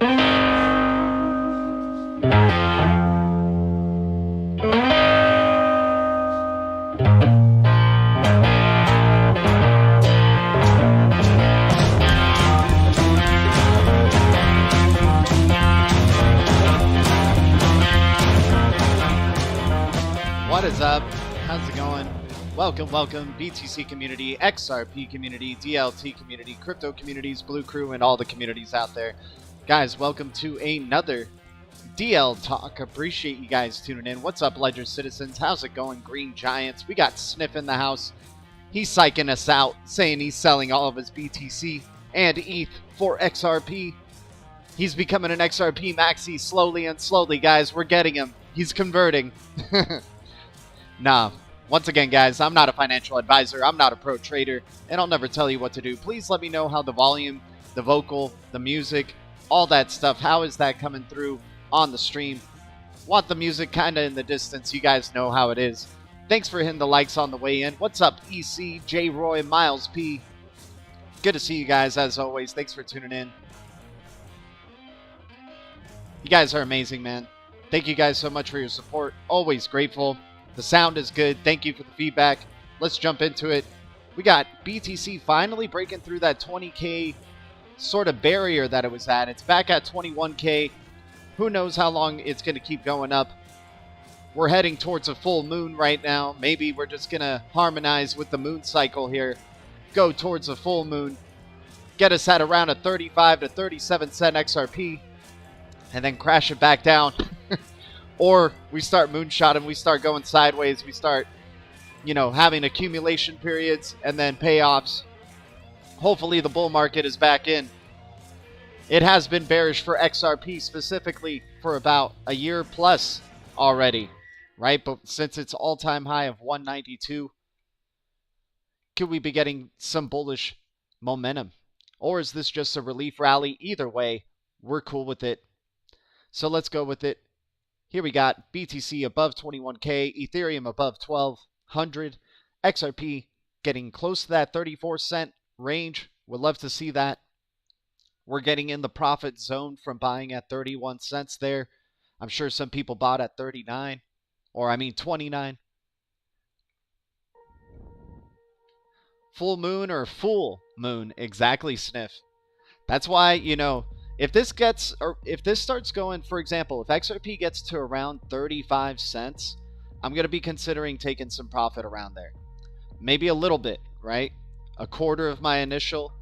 What is up? How's it going? Welcome, BTC community, XRP community, DLT community, crypto communities, BLUECREW, and all the communities out there. Guys, welcome to another DLTalk. Appreciate you guys tuning in. What's up, Ledger citizens? How's it going, Green Giants? We got Sniff in the house. He's psyching us out, saying he's selling all of his BTC and ETH for XRP. He's becoming an XRP maxi slowly and slowly, guys. We're getting him. He's converting. Nah, once again, guys, I'm not a financial advisor. I'm not a pro trader, and I'll never tell you what to do. Please let me know how the volume, the vocal, the music, all that stuff, how is that coming through on the stream? Want the music kind of in the distance. You guys know how it is. Thanks for hitting the likes on the way in. What's up, EC, J. Roy, Miles P? Good to see you guys, as always. Thanks for tuning in. You guys are amazing, man. Thank you guys so much for your support. Always grateful. The sound is good. Thank you for the feedback. Let's jump into it. We got BTC finally breaking through that 20K sort of barrier that it was at. It's back at 21K. Who knows how long it's going to keep going up. We're heading towards a full moon right now. Maybe we're just going to harmonize with the moon cycle here. Go towards a full moon. Get us at around a 35 to 37 cent XRP. And then crash it back down. Or we start moonshotting, we start going sideways, we start, having accumulation periods and then payoffs. Hopefully the bull market is back in. It has been bearish for XRP specifically for about a year plus already, right? But since its all-time high of 192, could we be getting some bullish momentum? Or is this just a relief rally? Either way, we're cool with it. So let's go with it. Here we got BTC above 21K, Ethereum above 1200, XRP getting close to that 34 cent range. Would love to see that. We're getting in the profit zone from buying at 31 cents there. I'm sure some people bought at 29, or 29. Full moon or full moon? Exactly, Sniff. That's why, if this starts going, for example, if XRP gets to around 35 cents, I'm going to be considering taking some profit around there. Maybe a little bit, right? A quarter of my initial.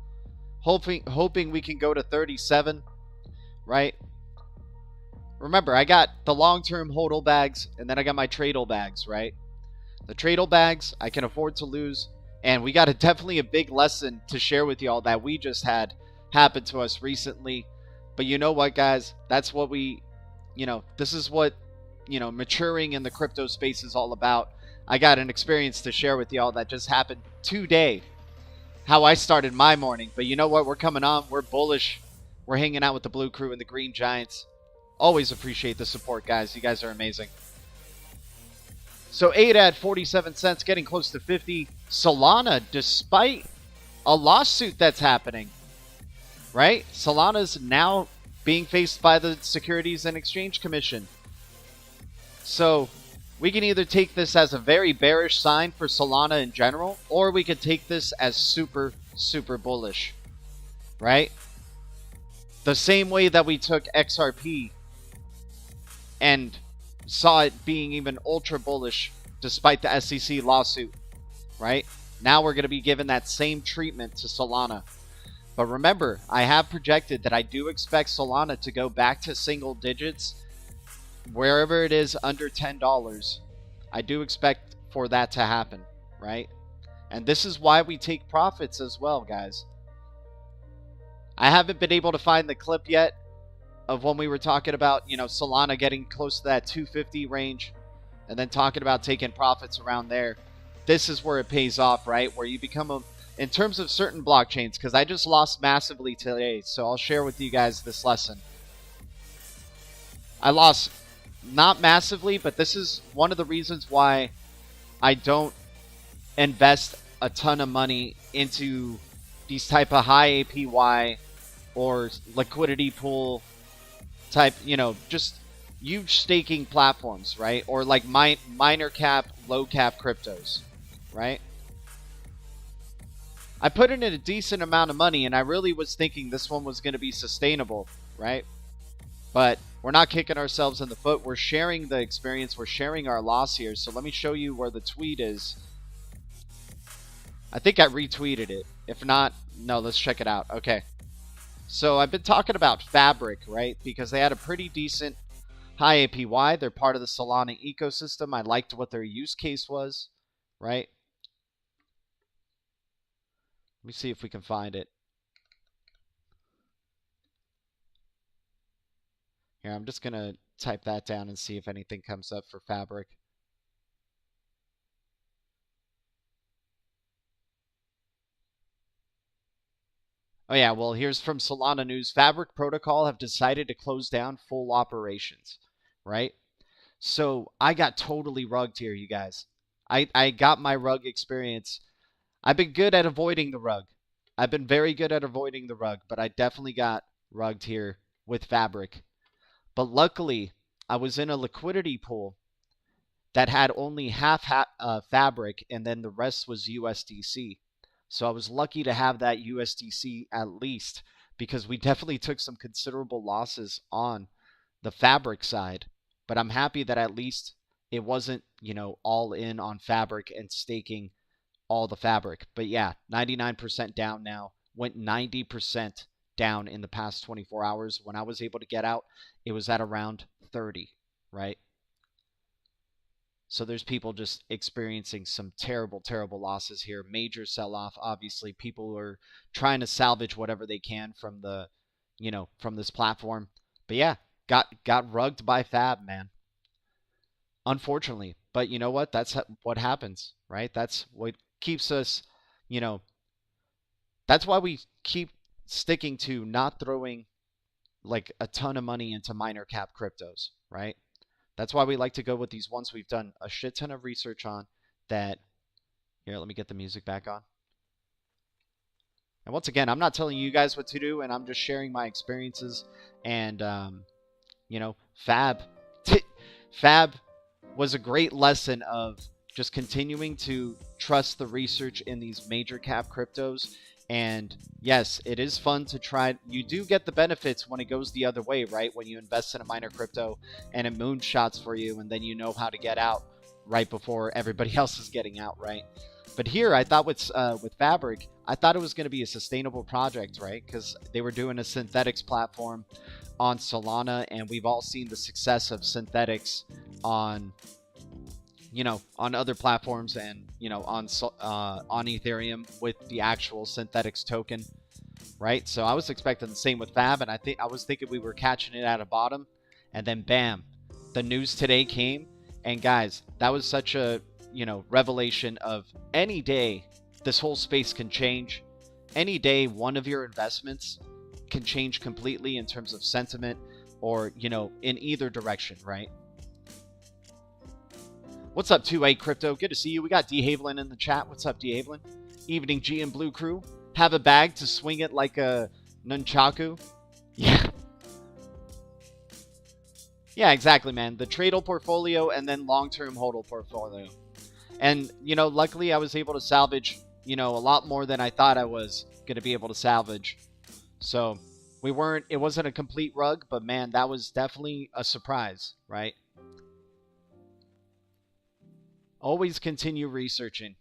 Hoping we can go to 37, right? Remember, I got the long-term hodl bags, and then I got my tradle bags, right? The tradle bags, I can afford to lose. And we got definitely a big lesson to share with y'all that we just had happen to us recently. But you know what, guys? That's what this is what, maturing in the crypto space is all about. I got an experience to share with y'all that just happened today. How I started my morning. But you know what? We're coming on. We're bullish. We're hanging out with the BLUECREW and the Green Giants. Always appreciate the support, guys. You guys are amazing. So 8 at 47 cents, getting close to 50. Solana, despite a lawsuit that's happening. Right? Solana's now being faced by the Securities and Exchange Commission. So we can either take this as a very bearish sign for Solana in general, or we could take this as super, super bullish. Right? The same way that we took XRP and saw it being even ultra bullish despite the SEC lawsuit. Right? Now we're going to be given that same treatment to Solana. But remember, I have projected that I do expect Solana to go back to single digits wherever it is under $10. I do expect for that to happen, right? And this is why we take profits as well, guys. I haven't been able to find the clip yet of when we were talking about, Solana getting close to that 250 range and then talking about taking profits around there. This is where it pays off, right? Where you become in terms of certain blockchains, because I just lost massively today, so I'll share with you guys this lesson. I lost not massively, but this is one of the reasons why I don't invest a ton of money into these type of high APY or liquidity pool type, just huge staking platforms, right? Or like minor cap, low cap cryptos, right? I put in a decent amount of money, and I really was thinking this one was going to be sustainable, right? But we're not kicking ourselves in the foot. We're sharing the experience. We're sharing our loss here. So let me show you where the tweet is. I think I retweeted it. If not, no, let's check it out. Okay. So I've been talking about Fabric, right? Because they had a pretty decent high APY. They're part of the Solana ecosystem. I liked what their use case was, right? Let me see if we can find it. Here, I'm just going to type that down and see if anything comes up for Fabric. Oh yeah, well, here's from Solana News. Fabric Protocol have decided to close down full operations, right? So I got totally rugged here, you guys. I got my rug experience. I've been good at avoiding the rug. I've been very good at avoiding the rug, but I definitely got rugged here with Fabric. But luckily, I was in a liquidity pool that had only half Fabric, and then the rest was USDC. So I was lucky to have that USDC at least, because we definitely took some considerable losses on the Fabric side. But I'm happy that at least it wasn't, all in on Fabric and staking all the Fabric. But yeah, 99% down now. Went 90% down in the past 24 hours. When I was able to get out, it was at around 30, right? So there's people just experiencing some terrible, terrible losses here. Major sell-off. Obviously, people are trying to salvage whatever they can from the, from this platform. But yeah, got rugged by Fab, man. Unfortunately. But you know what? That's what happens, right? That's what keeps us, that's why we keep sticking to not throwing like a ton of money into minor cap cryptos, right? That's why we like to go with these ones we've done a shit ton of research on that. Here, let me get the music back on. And once again, I'm not telling you guys what to do, and I'm just sharing my experiences. And, Fab was a great lesson of just continuing to trust the research in these major cap cryptos. And yes, it is fun to try. You do get the benefits when it goes the other way, right? When you invest in a minor crypto and it moonshots for you, and then you know how to get out right before everybody else is getting out, right? But here, I thought with Fabric, I thought it was going to be a sustainable project, right? Because they were doing a synthetics platform on Solana, and we've all seen the success of synthetics on on other platforms, and on Ethereum with the actual synthetics token, right? So I was expecting the same with Fab, and I was thinking we were catching it at a bottom, and then bam, the news today came, and guys, that was such a revelation of any day this whole space can change. Any day one of your investments can change completely in terms of sentiment, or in either direction, right? What's up, 2A Crypto? Good to see you. We got D. Haviland in the chat. What's up, D. Haviland? Evening G and Blue Crew. Have a bag to swing it like a nunchaku. Yeah. Yeah, exactly, man. The tradal portfolio and then long-term hodl portfolio. And, luckily I was able to salvage, a lot more than I thought I was going to be able to salvage. So it wasn't a complete rug, but man, that was definitely a surprise, right? Always continue researching.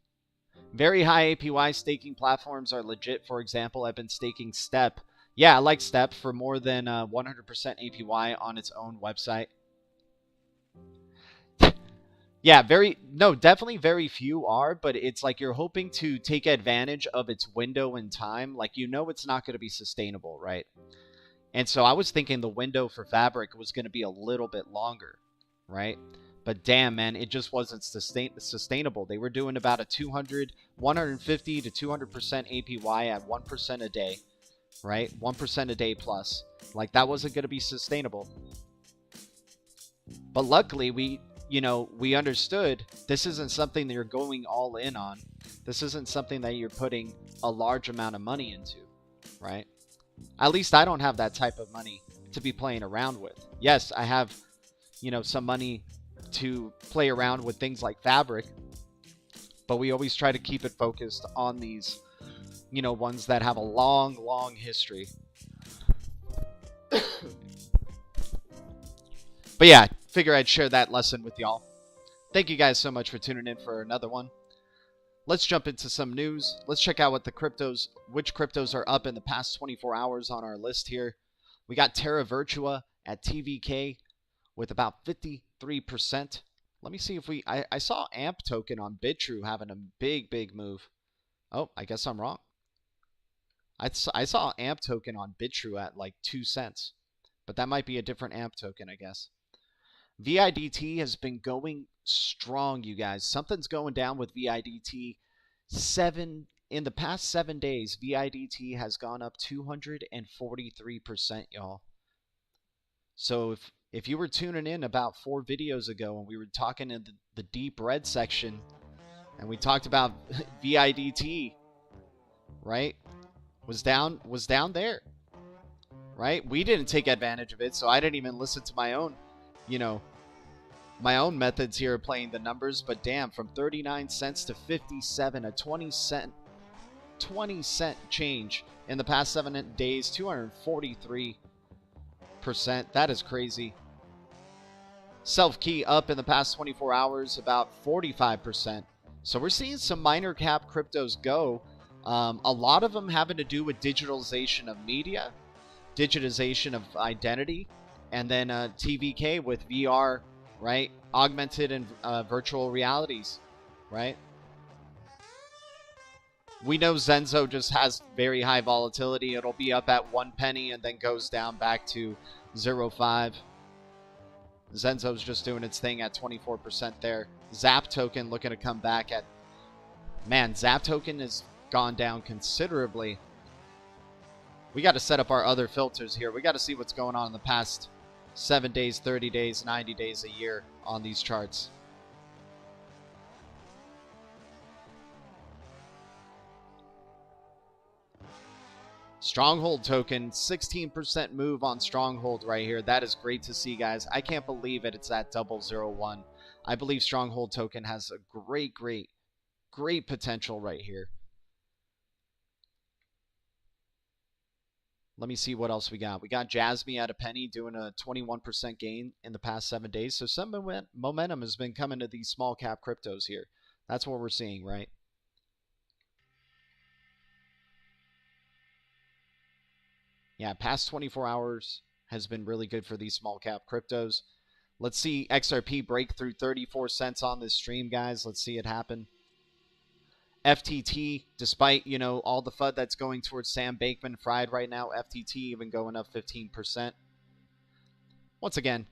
Very high APY staking platforms are legit. For example, I've been staking Step. Yeah, I like Step for more than 100% APY on its own website. Yeah, definitely very few are, but it's like you're hoping to take advantage of its window in time. Like, it's not going to be sustainable, right? And so I was thinking the window for Fabric was going to be a little bit longer, right? But damn, man, it just wasn't sustainable. They were doing about a 150 to 200% APY at 1% a day, right? 1% a day plus. Like, that wasn't going to be sustainable. But luckily, we understood this isn't something that you're going all in on. This isn't something that you're putting a large amount of money into, right? At least I don't have that type of money to be playing around with. Yes, I have, you know, some money to play around with things like Fabric, but we always try to keep it focused on these, you know, ones that have a long, long history. But yeah, figure I'd share that lesson with y'all. Thank you guys so much for tuning in for another one. Let's jump into some news. Let's check out which cryptos are up in the past 24 hours on our list here. We got Terra Virtua at TVK with about 53%. Let me see if I saw AMP token on BitTrue having a big move. Oh, I guess I'm wrong. I saw AMP token on BitTrue at like 2 cents. But that might be a different AMP token, I guess. VIDT has been going strong, you guys. Something's going down with VIDT. In the past 7 days, VIDT has gone up 243%, y'all. So if you were tuning in about 4 videos ago and we were talking in the deep red section and we talked about VIDT, right? Was down there. Right? We didn't take advantage of it, so I didn't even listen to my own, you know, my own methods here of playing the numbers. But damn, from 39 cents to 57, a 20 cent change in the past 7 days, 243%. That is crazy. Self-key up in the past 24 hours, about 45%. So we're seeing some minor cap cryptos go. A lot of them having to do with digitalization of media, digitization of identity, and then TVK with VR, right? Augmented and virtual realities, right? We know Zenzo just has very high volatility. It'll be up at 1 penny and then goes down back to 0.5. Zenzo's just doing its thing at 24% there. Zap token looking to come back at... Man, Zap token has gone down considerably. We got to set up our other filters here. We got to see what's going on in the past 7 days, 30 days, 90 days, a year on these charts. Stronghold token, 16% move on Stronghold right here. That is great to see, guys. I can't believe it. It's at 0.001. I believe Stronghold token has a great potential right here. Let me see what else we got. We got Jasmy at a penny doing a 21% gain in the past 7 days. So some momentum has been coming to these small cap cryptos here. That's what we're seeing, right? Yeah, past 24 hours has been really good for these small cap cryptos. Let's see XRP break through 34 cents on this stream, guys. Let's see it happen. FTT, despite, you know, all the FUD that's going towards Sam Bankman-Fried right now, FTT even going up 15%. Once again,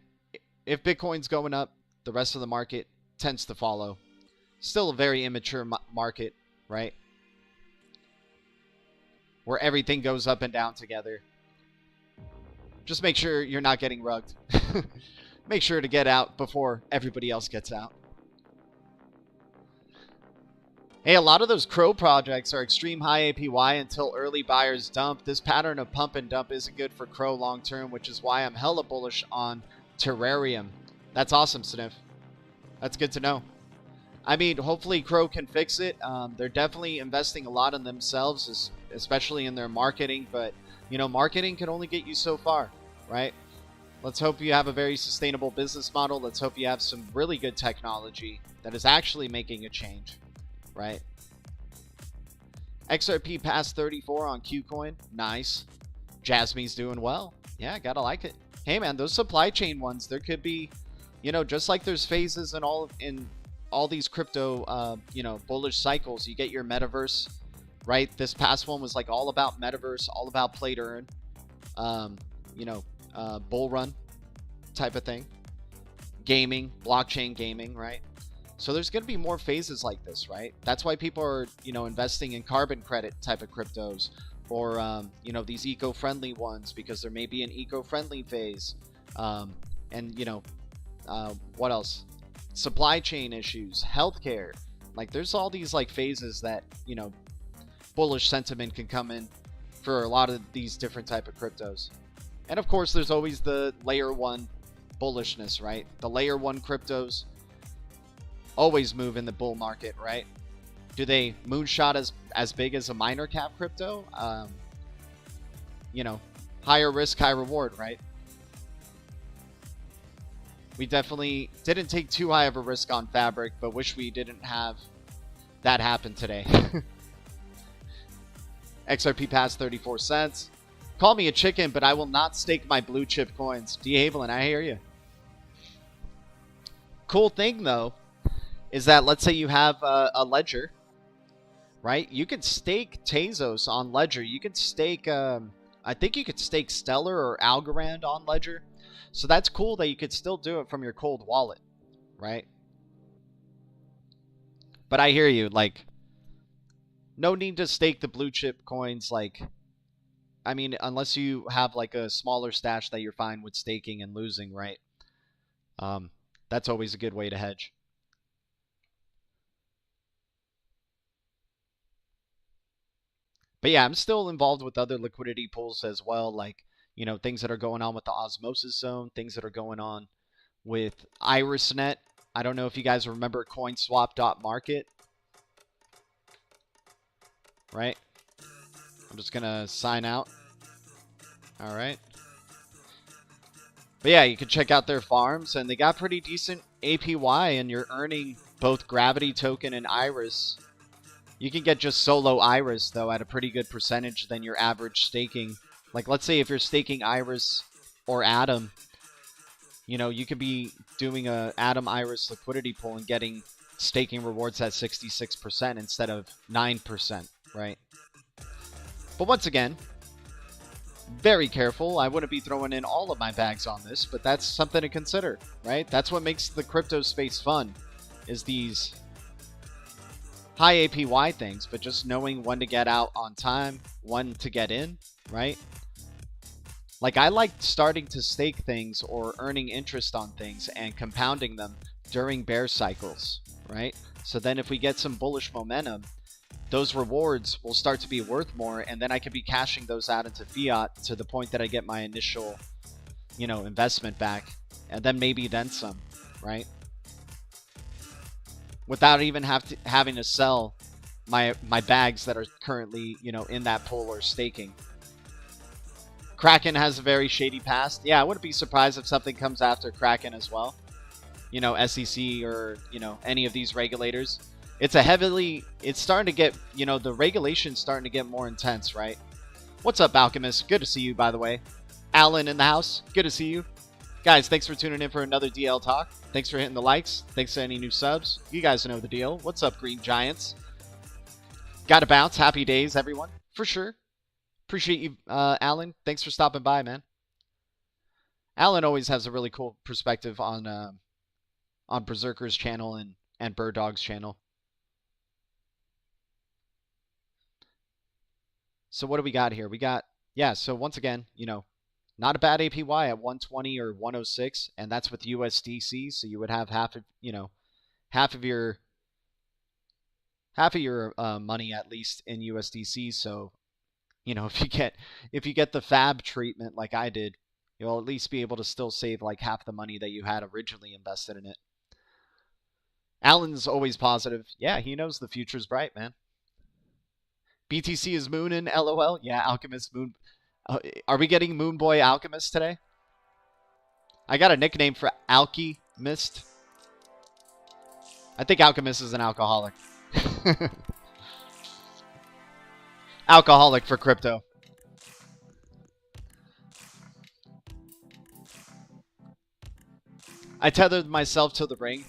if Bitcoin's going up, the rest of the market tends to follow. Still a very immature market, right? Where everything goes up and down together. Just make sure you're not getting rugged. Make sure to get out before everybody else gets out. Hey, a lot of those Crow projects are extreme high APY until early buyers dump. This pattern of pump and dump isn't good for Crow long term, which is why I'm hella bullish on Terrarium. That's awesome, Sniff. That's good to know. I mean, hopefully Crow can fix it. They're definitely investing a lot in themselves, especially in their marketing. But, you know, marketing can only get you so far, right? Let's hope you have a very sustainable business model. Let's hope you have some really good technology that is actually making a change. Right? XRP past 34 on Qcoin. Nice. Jasmy's doing well. Yeah, gotta like it. Hey, man, those supply chain ones, there could be, you know, just like there's phases in all these crypto, you know, bullish cycles. You get your metaverse, right? This past one was like all about metaverse, all about play to earn, you know, bull run type of thing. Gaming, blockchain gaming, right? So there's going to be more phases like this, right? That's why people are, you know, investing in carbon credit type of cryptos or, you know, these eco-friendly ones because there may be an eco-friendly phase. And, you know, what else? Supply chain issues, healthcare. Like there's all these like phases that, you know, bullish sentiment can come in for a lot of these different type of cryptos. And of course, there's always the layer 1 bullishness, right? The layer 1 cryptos always move in the bull market, right? Do they moonshot as big as a minor cap crypto? You know, higher risk, high reward, right? We definitely didn't take too high of a risk on Fabric, but wish we didn't have that happen today. XRP passed 34 cents. Call me a chicken, but I will not stake my blue chip coins. D. Haviland, I hear you. Cool thing, though, is that let's say you have a ledger, right? You can stake Tezos on Ledger. You can stake, I think you could stake Stellar or Algorand on Ledger. So that's cool that you could still do it from your cold wallet, right? But I hear you, like, no need to stake the blue chip coins, like, I mean, unless you have like a smaller stash that you're fine with staking and losing, right? That's always a good way to hedge. But yeah, I'm still involved with other liquidity pools as well, like, you know, things that are going on with the Osmosis Zone, things that are going on with IrisNet. I don't know if you guys remember CoinSwap.market, right? I'm just going to sign out. All right. But yeah, you can check out their farms, and they got pretty decent APY, and you're earning both Gravity Token and Iris. You can get just solo Iris, though, at a pretty good percentage than your average staking. Like, let's say if you're staking Iris or Atom, you know, you could be doing a Atom Iris liquidity pool and getting staking rewards at 66% instead of 9%, right? But once again, very careful. I wouldn't be throwing in all of my bags on this, but that's something to consider, right? That's what makes the crypto space fun, is these high APY things, but just knowing when to get out on time, when to get in, right? Like, I like starting to stake things or earning interest on things and compounding them during bear cycles, right? So then if we get some bullish momentum, those rewards will start to be worth more, and then I can be cashing those out into fiat to the point that I get my initial, you know, investment back, and then maybe then some, right? Without even having to sell my bags that are currently, you know, in that pool or staking. Kraken has a very shady past. Yeah, I wouldn't be surprised if something comes after Kraken as well. You know, SEC or, you know, any of these regulators. It's starting to get, you know, the regulation's starting to get more intense, right? What's up, Alchemist? Good to see you, by the way. Alan in the house. Good to see you. Guys, thanks for tuning in for another DL Talk. Thanks for hitting the likes. Thanks to any new subs. You guys know the deal. What's up, Green Giants? Gotta bounce. Happy days, everyone. For sure. Appreciate you, Alan. Thanks for stopping by, man. Alan always has a really cool perspective on Berserker's channel and Bird Dog's channel. So what do we got here? We got, yeah, so once again, you know, not a bad APY at 120 or 106, and that's with USDC, so you would have half of, you know, half of your money at least in USDC. So, you know, if you get the fab treatment like I did, you'll at least be able to still save like half the money that you had originally invested in it. Alan's always positive. Yeah, he knows the future's bright, man. BTC is moonin', LOL. Yeah, Alchemist Moon. Are we getting Moon Boy Alchemist today? I got a nickname for Alchemist. I think Alchemist is an alcoholic. Alcoholic for crypto. I tethered myself to the ring.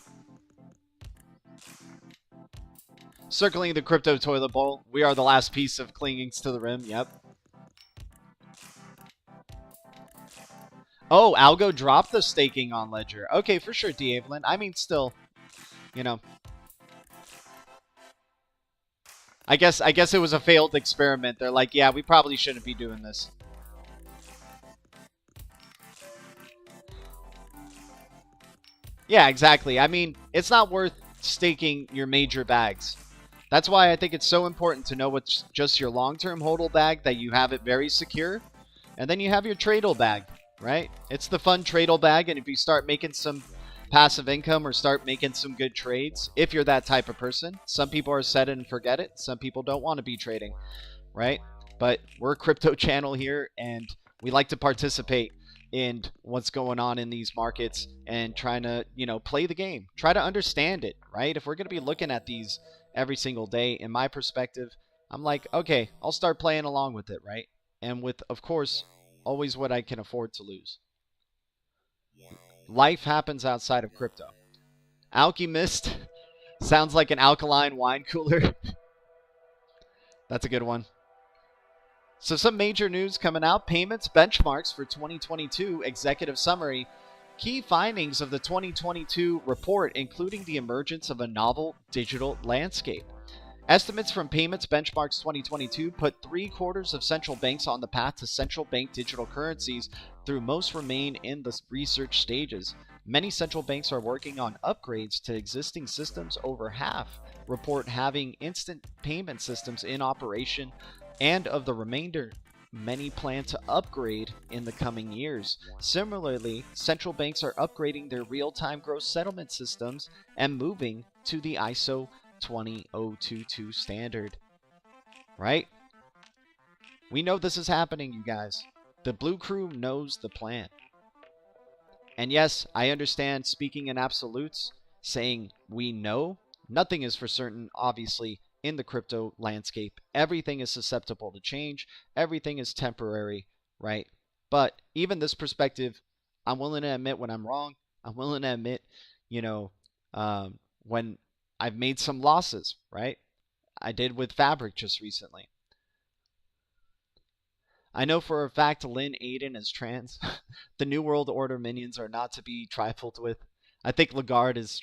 Circling the crypto toilet bowl. We are the last piece of clinging to the rim. Yep. Oh, Algo dropped the staking on Ledger. Okay, for sure, D. Evelyn. I mean, still, you know. I guess it was a failed experiment. They're like, yeah, we probably shouldn't be doing this. Yeah, exactly. I mean, it's not worth staking your major bags. That's why I think it's so important to know what's just your long-term hodl bag, that you have it very secure, And then you have your tradle bag, right? It's the fun tradle bag, and if you start making some passive income or start making some good trades, if you're that type of person, some people are set it and forget it. Some people don't want to be trading, right? But we're a crypto channel here, and we like to participate in what's going on in these markets and trying to, play the game, try to understand it, right? If we're going to be looking at these every single day, in my perspective, I'm like, okay, I'll start playing along with it, right? And with, of course, always what I can afford to lose. Life happens outside of crypto. Alchemist sounds like an alkaline wine cooler. That's a good one. So some major news coming out. Payments benchmarks for 2022 executive summary. Key findings of the 2022 report, including the emergence of a novel digital landscape. Estimates from Payments Benchmarks 2022 put 3/4 of central banks on the path to central bank digital currencies, though most remain in the research stages. Many central banks are working on upgrades to existing systems. Over half report having instant payment systems in operation, and of the remainder, many plan to upgrade in the coming years. Similarly, central banks are upgrading their real-time gross settlement systems and moving to the ISO 20022 standard. Right? We know this is happening, you guys. The Blue Crew knows the plan. And yes, I understand speaking in absolutes, saying we know. Nothing is for certain, obviously, in the crypto landscape. Everything is susceptible to change. Everything is temporary, right? But even this perspective, I'm willing to admit when I'm wrong. I'm willing to admit, when I've made some losses, right? I did with Fabric just recently. I know for a fact Lynn Aiden is trans. The New World Order minions are not to be trifled with. I think Lagarde is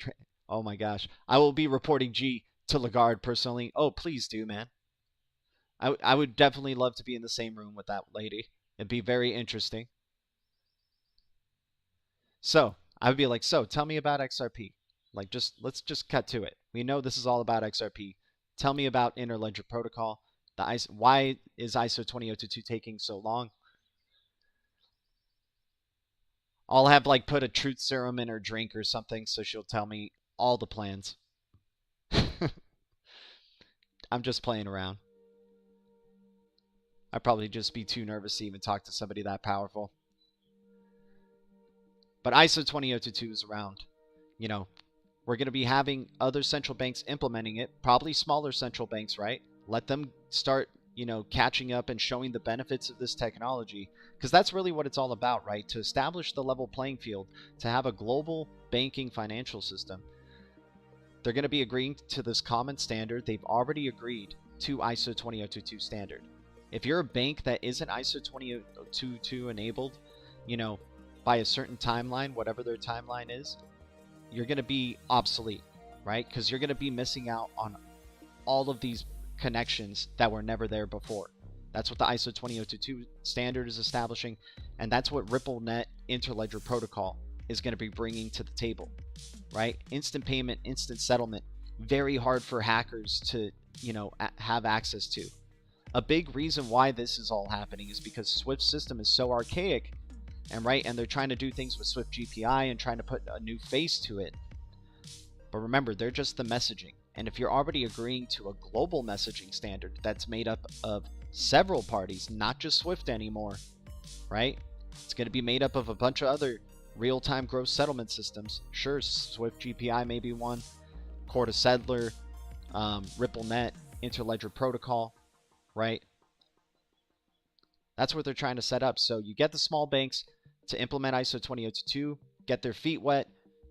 oh my gosh. I will be reporting G to Lagarde personally. Oh, please do, man. I would definitely love to be in the same room with that lady. It'd be very interesting. So, I would be like, so, tell me about XRP. Like, let's just cut to it. We know this is all about XRP. Tell me about Interledger Protocol. Why is ISO 20022 taking so long? I'll have like put a truth serum in her drink or something so she'll tell me all the plans. I'm just playing around. I'd probably just be too nervous to even talk to somebody that powerful. But ISO 20022 is around. We're going to be having other central banks implementing it, probably smaller central banks, right? Let them start, catching up and showing the benefits of this technology, because that's really what it's all about, right? To establish the level playing field, to have a global banking financial system. They're going to be agreeing to this common standard. They've already agreed to ISO 20022 standard. If you're a bank that isn't ISO 20022 enabled, by a certain timeline, whatever their timeline is, you're going to be obsolete, right? Because you're going to be missing out on all of these connections that were never there before. That's what the ISO 20022 standard is establishing, and that's what RippleNet Interledger Protocol is going to be bringing to the table, right? Instant payment, instant settlement, very hard for hackers to, have access to. A big reason why this is all happening is because Swift's system is so archaic, and they're trying to do things with Swift GPI and trying to put a new face to it. But remember, they're just the messaging. And if you're already agreeing to a global messaging standard that's made up of several parties, not just Swift anymore, right? It's going to be made up of a bunch of other real-time gross settlement systems. Sure, Swift GPI may be one, Corda Settler, RippleNet, Interledger Protocol, right? That's what they're trying to set up. So you get the small banks to implement ISO 20022, get their feet wet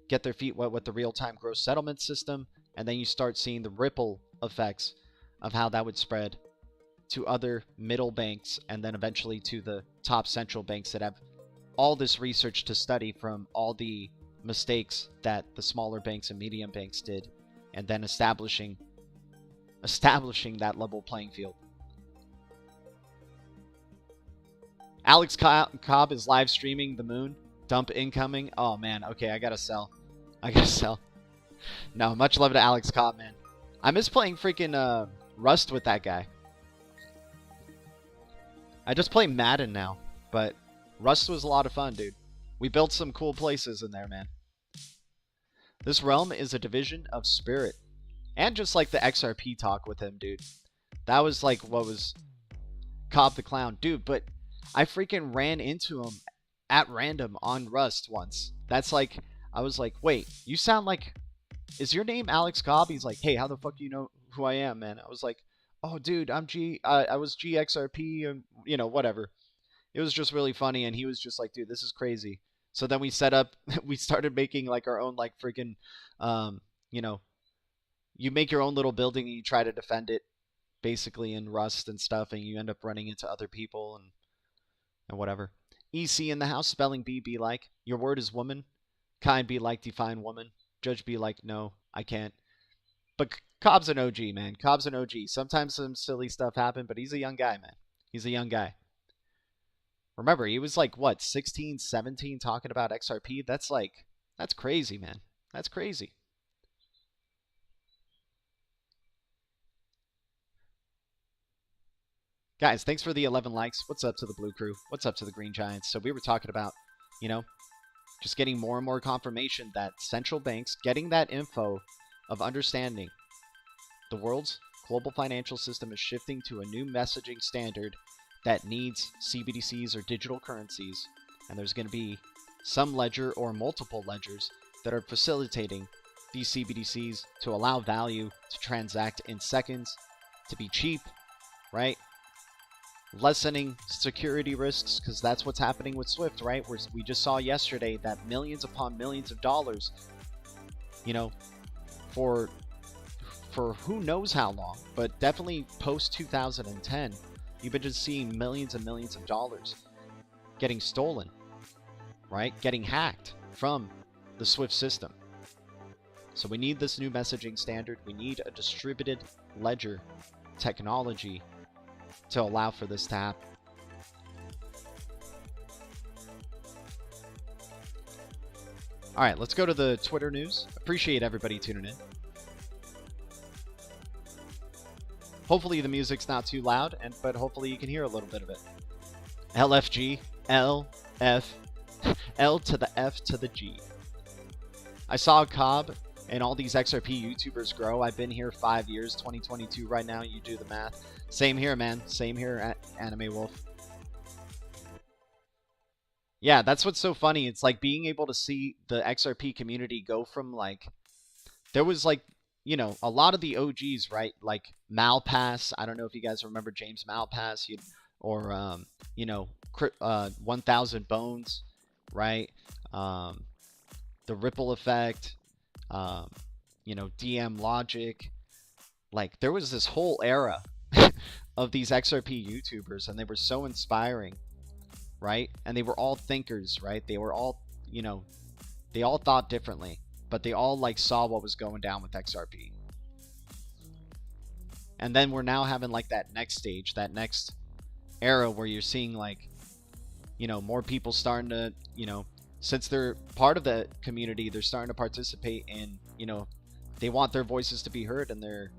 with the real-time gross settlement system, and then you start seeing the ripple effects of how that would spread to other middle banks, and then eventually to the top central banks that have all this research to study from all the mistakes that the smaller banks and medium banks did, and then establishing that level playing field. Alex Cobb is live streaming the moon. Dump incoming. Oh, man. Okay, I gotta sell. No, much love to Alex Cobb, man. I miss playing freaking Rust with that guy. I just play Madden now. But Rust was a lot of fun, dude. We built some cool places in there, man. This realm is a division of spirit. And just like the XRP talk with him, dude. That was like what was Cobb the Clown. Dude, but I freaking ran into him at random on Rust once. That's like, I was like, wait, you sound like, is your name Alex Cobb? He's like, hey, how the fuck do you know who I am, man? I was like, oh, dude, I was GXRP and, you know, whatever. It was just really funny, and he was just like, dude, this is crazy. So then we set up, we started making like our own like freaking, you know, you make your own little building and you try to defend it basically in Rust and stuff, and you end up running into other people and whatever. EC in the house, spelling B, be like. Your word is woman. Kind, be like, define woman. Judge, be like, no, I can't. But Cobb's an OG, man. Cobb's an OG. Sometimes some silly stuff happen, but he's a young guy, man. He's a young guy. Remember, he was like, what, 16, 17 talking about XRP? That's like, that's crazy, man. That's crazy. Guys, thanks for the 11 likes. What's up to the Blue Crew? What's up to the Green Giants? So we were talking about, you know, just getting more and more confirmation that central banks getting that info of understanding the world's global financial system is shifting to a new messaging standard that needs CBDCs or digital currencies, and there's going to be some ledger or multiple ledgers that are facilitating these CBDCs to allow value to transact in seconds, to be cheap, right? Lessening security risks, because that's what's happening with Swift, right? We just saw yesterday that millions upon millions of dollars, you know, for who knows how long, but definitely post 2010, you've been just seeing millions and millions of dollars getting stolen, right? Getting hacked from the Swift system. So we need this new messaging standard. We need a distributed ledger technology to allow for this to happen. All right, let's go to the Twitter news. Appreciate everybody tuning in. Hopefully the music's not too loud, but hopefully you can hear a little bit of it. LFG, L, F, L to the F to the G. I saw Cobb and all these XRP YouTubers grow. I've been here 5 years, 2022 right now. You do the math. Same here, man. Same here at Anime Wolf. Yeah, that's what's so funny. It's like being able to see the XRP community go from like, there was like, you know, a lot of the OGs, right? Like Malpass. I don't know if you guys remember James Malpass, or you know, 1000 Bones, right? The Ripple Effect, you know, DM Logic. Like there was this whole era of these XRP YouTubers, and they were so inspiring, right? And they were all thinkers, right? They were all, you know, they all thought differently, but they all like saw what was going down with XRP. And then we're now having like that next stage, that next era where you're seeing like, you know, more people starting to, you know, since they're part of the community, they're starting to participate in, you know, they want their voices to be heard, and they're,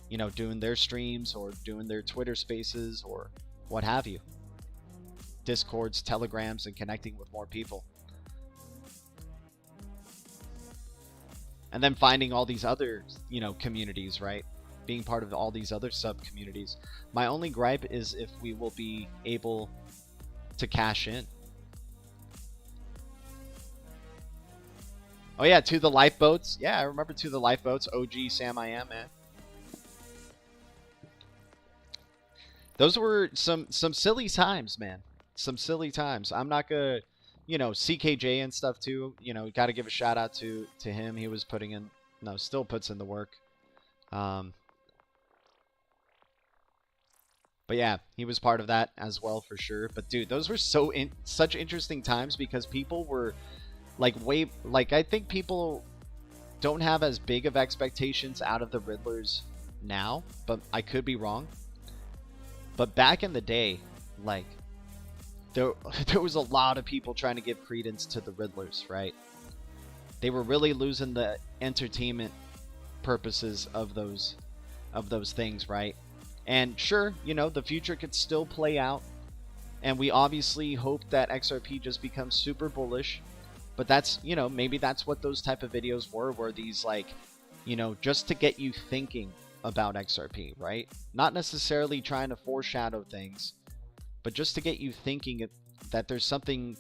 you know, doing their streams or doing their Twitter spaces or what have you. Discords, Telegrams, and connecting with more people. And then finding all these other, you know, communities, right? Being part of all these other sub-communities. My only gripe is if we will be able to cash in. Oh yeah, To the Lifeboats. Yeah, I remember To the Lifeboats. OG Sam I Am, man. Those were some silly times, man. Some silly times. I'm not gonna, you know, CKJ and stuff too. You know, got to give a shout out to him. He was putting in, no, still puts in the work. But yeah, he was part of that as well for sure. But dude, those were such interesting times because people were like I think people don't have as big of expectations out of the Riddlers now, but I could be wrong. But back in the day, like there was a lot of people trying to give credence to the Riddlers, right? They were really losing the entertainment purposes of those things, right? And sure, you know, the future could still play out And we obviously hope that XRP just becomes super bullish. But that's, you know, maybe that's what those type of videos were these like, you know, just to get you thinking about XRP, right? Not necessarily trying to foreshadow things, but just to get you thinking that there's something,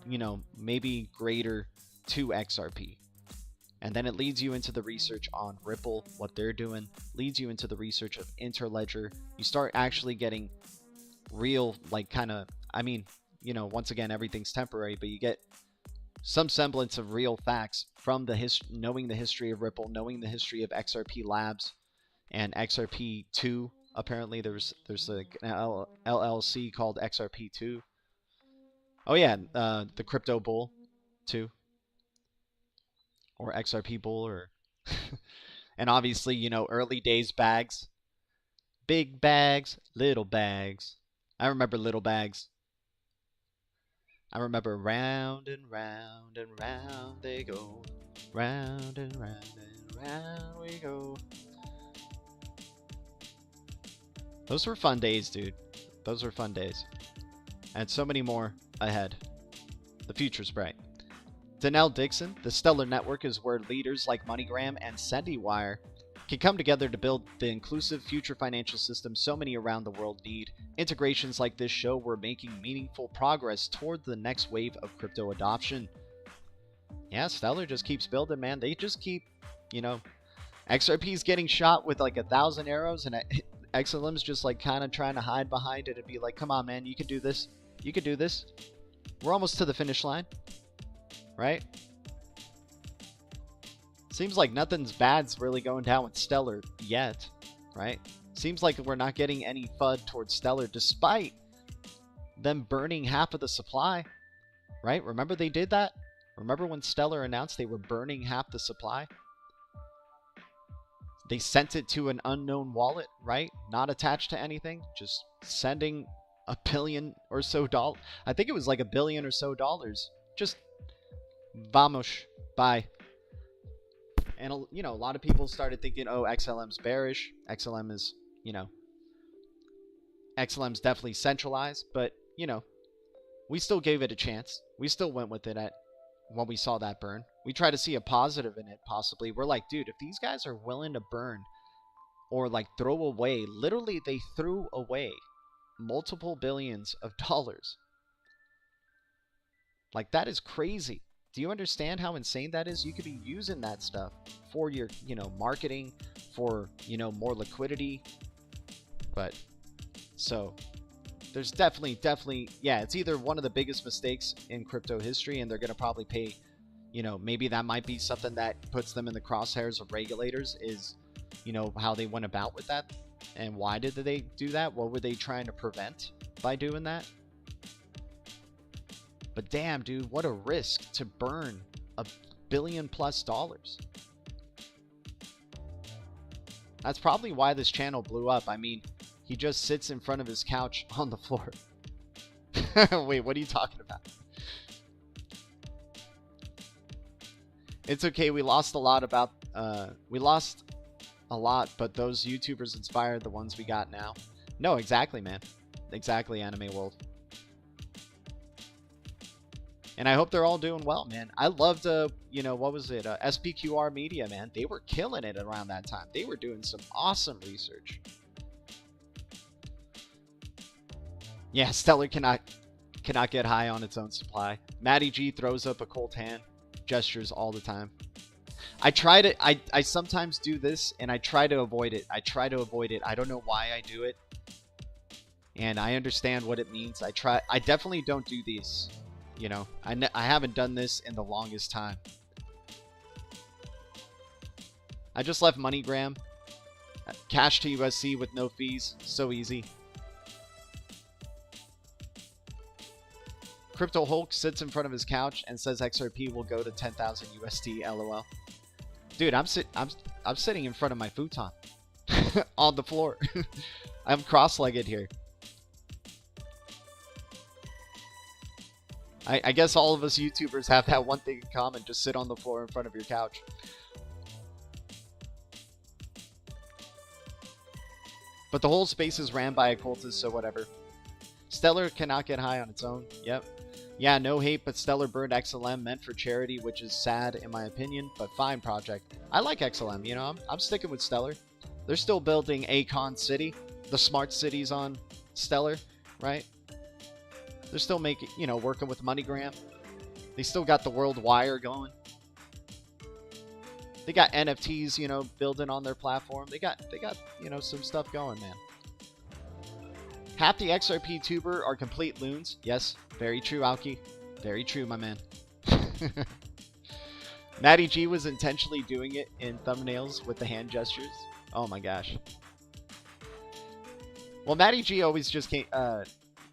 you know, maybe greater to XRP. And then it leads you into the research on Ripple, what they're doing, leads you into the research of Interledger. You start actually getting real, like, kind of, I mean, you know, once again, everything's temporary, but you get some semblance of real facts from the knowing the history of Ripple, knowing the history of XRP Labs and XRP2. Apparently, there's like an LLC called XRP2. Oh yeah, the Crypto Bull 2, or XRP Bull, or and obviously, you know, early days bags, big bags, little bags. I remember little bags. I remember round and round and round they go. Round and round and round we go. Those were fun days, dude. Those were fun days. And so many more ahead. The future's bright. Danelle Dixon, the Stellar Network is where leaders like MoneyGram and SendyWire can come together to build the inclusive future financial system so many around the world need. Integrations like this show we're making meaningful progress toward the next wave of crypto adoption. Yeah, Stellar just keeps building, man. They just keep, you know, XRP's getting shot with like 1,000 arrows, and XLM's just like kind of trying to hide behind it and be like, come on, man, you can do this. You can do this. We're almost to the finish line, right? Seems like nothing's bad's really going down with Stellar yet, right? Seems like we're not getting any FUD towards Stellar despite them burning half of the supply, right? Remember they did that? Remember when Stellar announced they were burning half the supply? They sent it to an unknown wallet, right? Not attached to anything, just sending $1 billion or so dollars. I think it was like $1 billion or so dollars. Just vamos, bye. And, you know, a lot of people started thinking, oh, XLM's bearish. XLM is, you know, XLM's definitely centralized. But, you know, we still gave it a chance. We still went with it when we saw that burn. We try to see a positive in it, possibly. We're like, dude, if these guys are willing to burn or, like, throw away, literally they threw away multiple billions of dollars. Like, that is crazy. Do you understand how insane that is? You could be using that stuff for your, you know, marketing, for, you know, more liquidity. But, so, there's definitely, yeah, it's either one of the biggest mistakes in crypto history, and they're going to probably pay, you know, maybe that might be something that puts them in the crosshairs of regulators, is, you know, how they went about with that. And why did they do that? What were they trying to prevent by doing that? But damn, dude, what a risk to burn $1 billion+ dollars. That's probably why this channel blew up. I mean, he just sits in front of his couch on the floor. Wait, what are you talking about? It's okay. We lost a lot but those YouTubers inspired the ones we got now. No, exactly, man. Exactly, Anime World. And I hope they're all doing well, man. I loved, you know, what was it? SPQR Media, man. They were killing it around that time. They were doing some awesome research. Yeah, Stellar cannot get high on its own supply. Matty G throws up a cold hand, gestures all the time. I try to, I sometimes do this, and I try to avoid it. I don't know why I do it. And I understand what it means. I definitely don't do these. You know, I haven't done this in the longest time. I just left MoneyGram. Cash to USC with no fees. So easy. Crypto Hulk sits in front of his couch and says XRP will go to 10,000 USD. LOL. Dude, I'm sitting in front of my futon on the floor. I'm cross-legged here. I guess all of us YouTubers have that one thing in common. Just sit on the floor in front of your couch. But the whole space is ran by occultists, so whatever. Stellar cannot get high on its own. Yep. Yeah, no hate, but Stellar burned XLM, meant for charity, which is sad in my opinion, but fine project. I like XLM, you know, I'm sticking with Stellar. They're still building Acon City, the smart cities on Stellar, right? They're still making, you know, working with MoneyGram. They still got the World Wire going. They got NFTs, you know, building on their platform. They got, you know, some stuff going, man. Half the XRP tuber are complete loons. Yes, very true, Alki. Very true, my man. Matty G was intentionally doing it in thumbnails with the hand gestures. Oh my gosh. Well, Matty G always just came,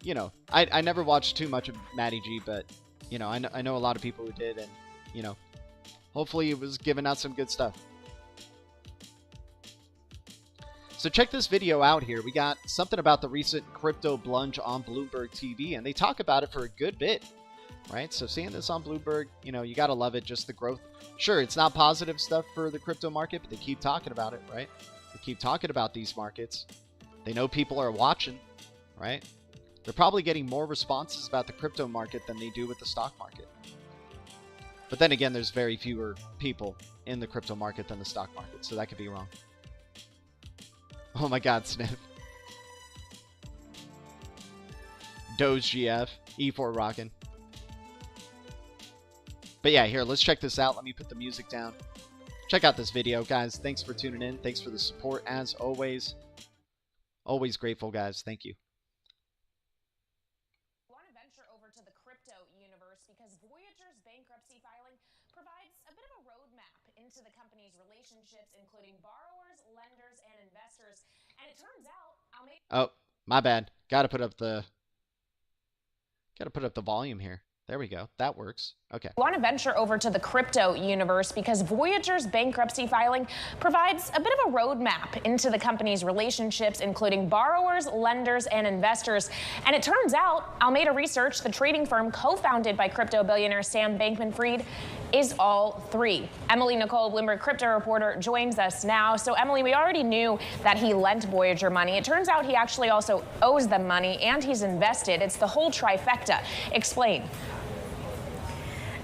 you know, I never watched too much of Matty G, but, you know, I know a lot of people who did, and, you know, hopefully it was giving out some good stuff. So check this video out here. We got something about the recent crypto plunge on Bloomberg TV, and they talk about it for a good bit, right? So seeing this on Bloomberg, you know, you got to love it, just the growth. Sure, it's not positive stuff for the crypto market, but they keep talking about it, right? They keep talking about these markets. They know people are watching, right? They're probably getting more responses about the crypto market than they do with the stock market. But then again, there's very fewer people in the crypto market than the stock market, so that could be wrong. Oh my god, Sniff. Doge GF, E4 rockin'. But yeah, here, let's check this out. Let me put the music down. Check out this video, guys. Thanks for tuning in. Thanks for the support, as always. Always grateful, guys. Thank you. Want to venture over to the crypto universe because Voyager's bankruptcy filing provides a bit of a roadmap into the company's relationships, including borrowers, lenders, and investors. And it turns out, oh, my bad. Gotta put up the volume here. There we go. That works. Okay. Want to venture over to the crypto universe because Voyager's bankruptcy filing provides a bit of a roadmap into the company's relationships, including borrowers, lenders, and investors. And it turns out, Alameda Research, the trading firm co-founded by crypto billionaire Sam Bankman-Fried, is all three. Emily Nicole, Bloomberg crypto reporter, joins us now. So Emily, we already knew that he lent Voyager money. It turns out he actually also owes them money, and he's invested. It's the whole trifecta. Explain.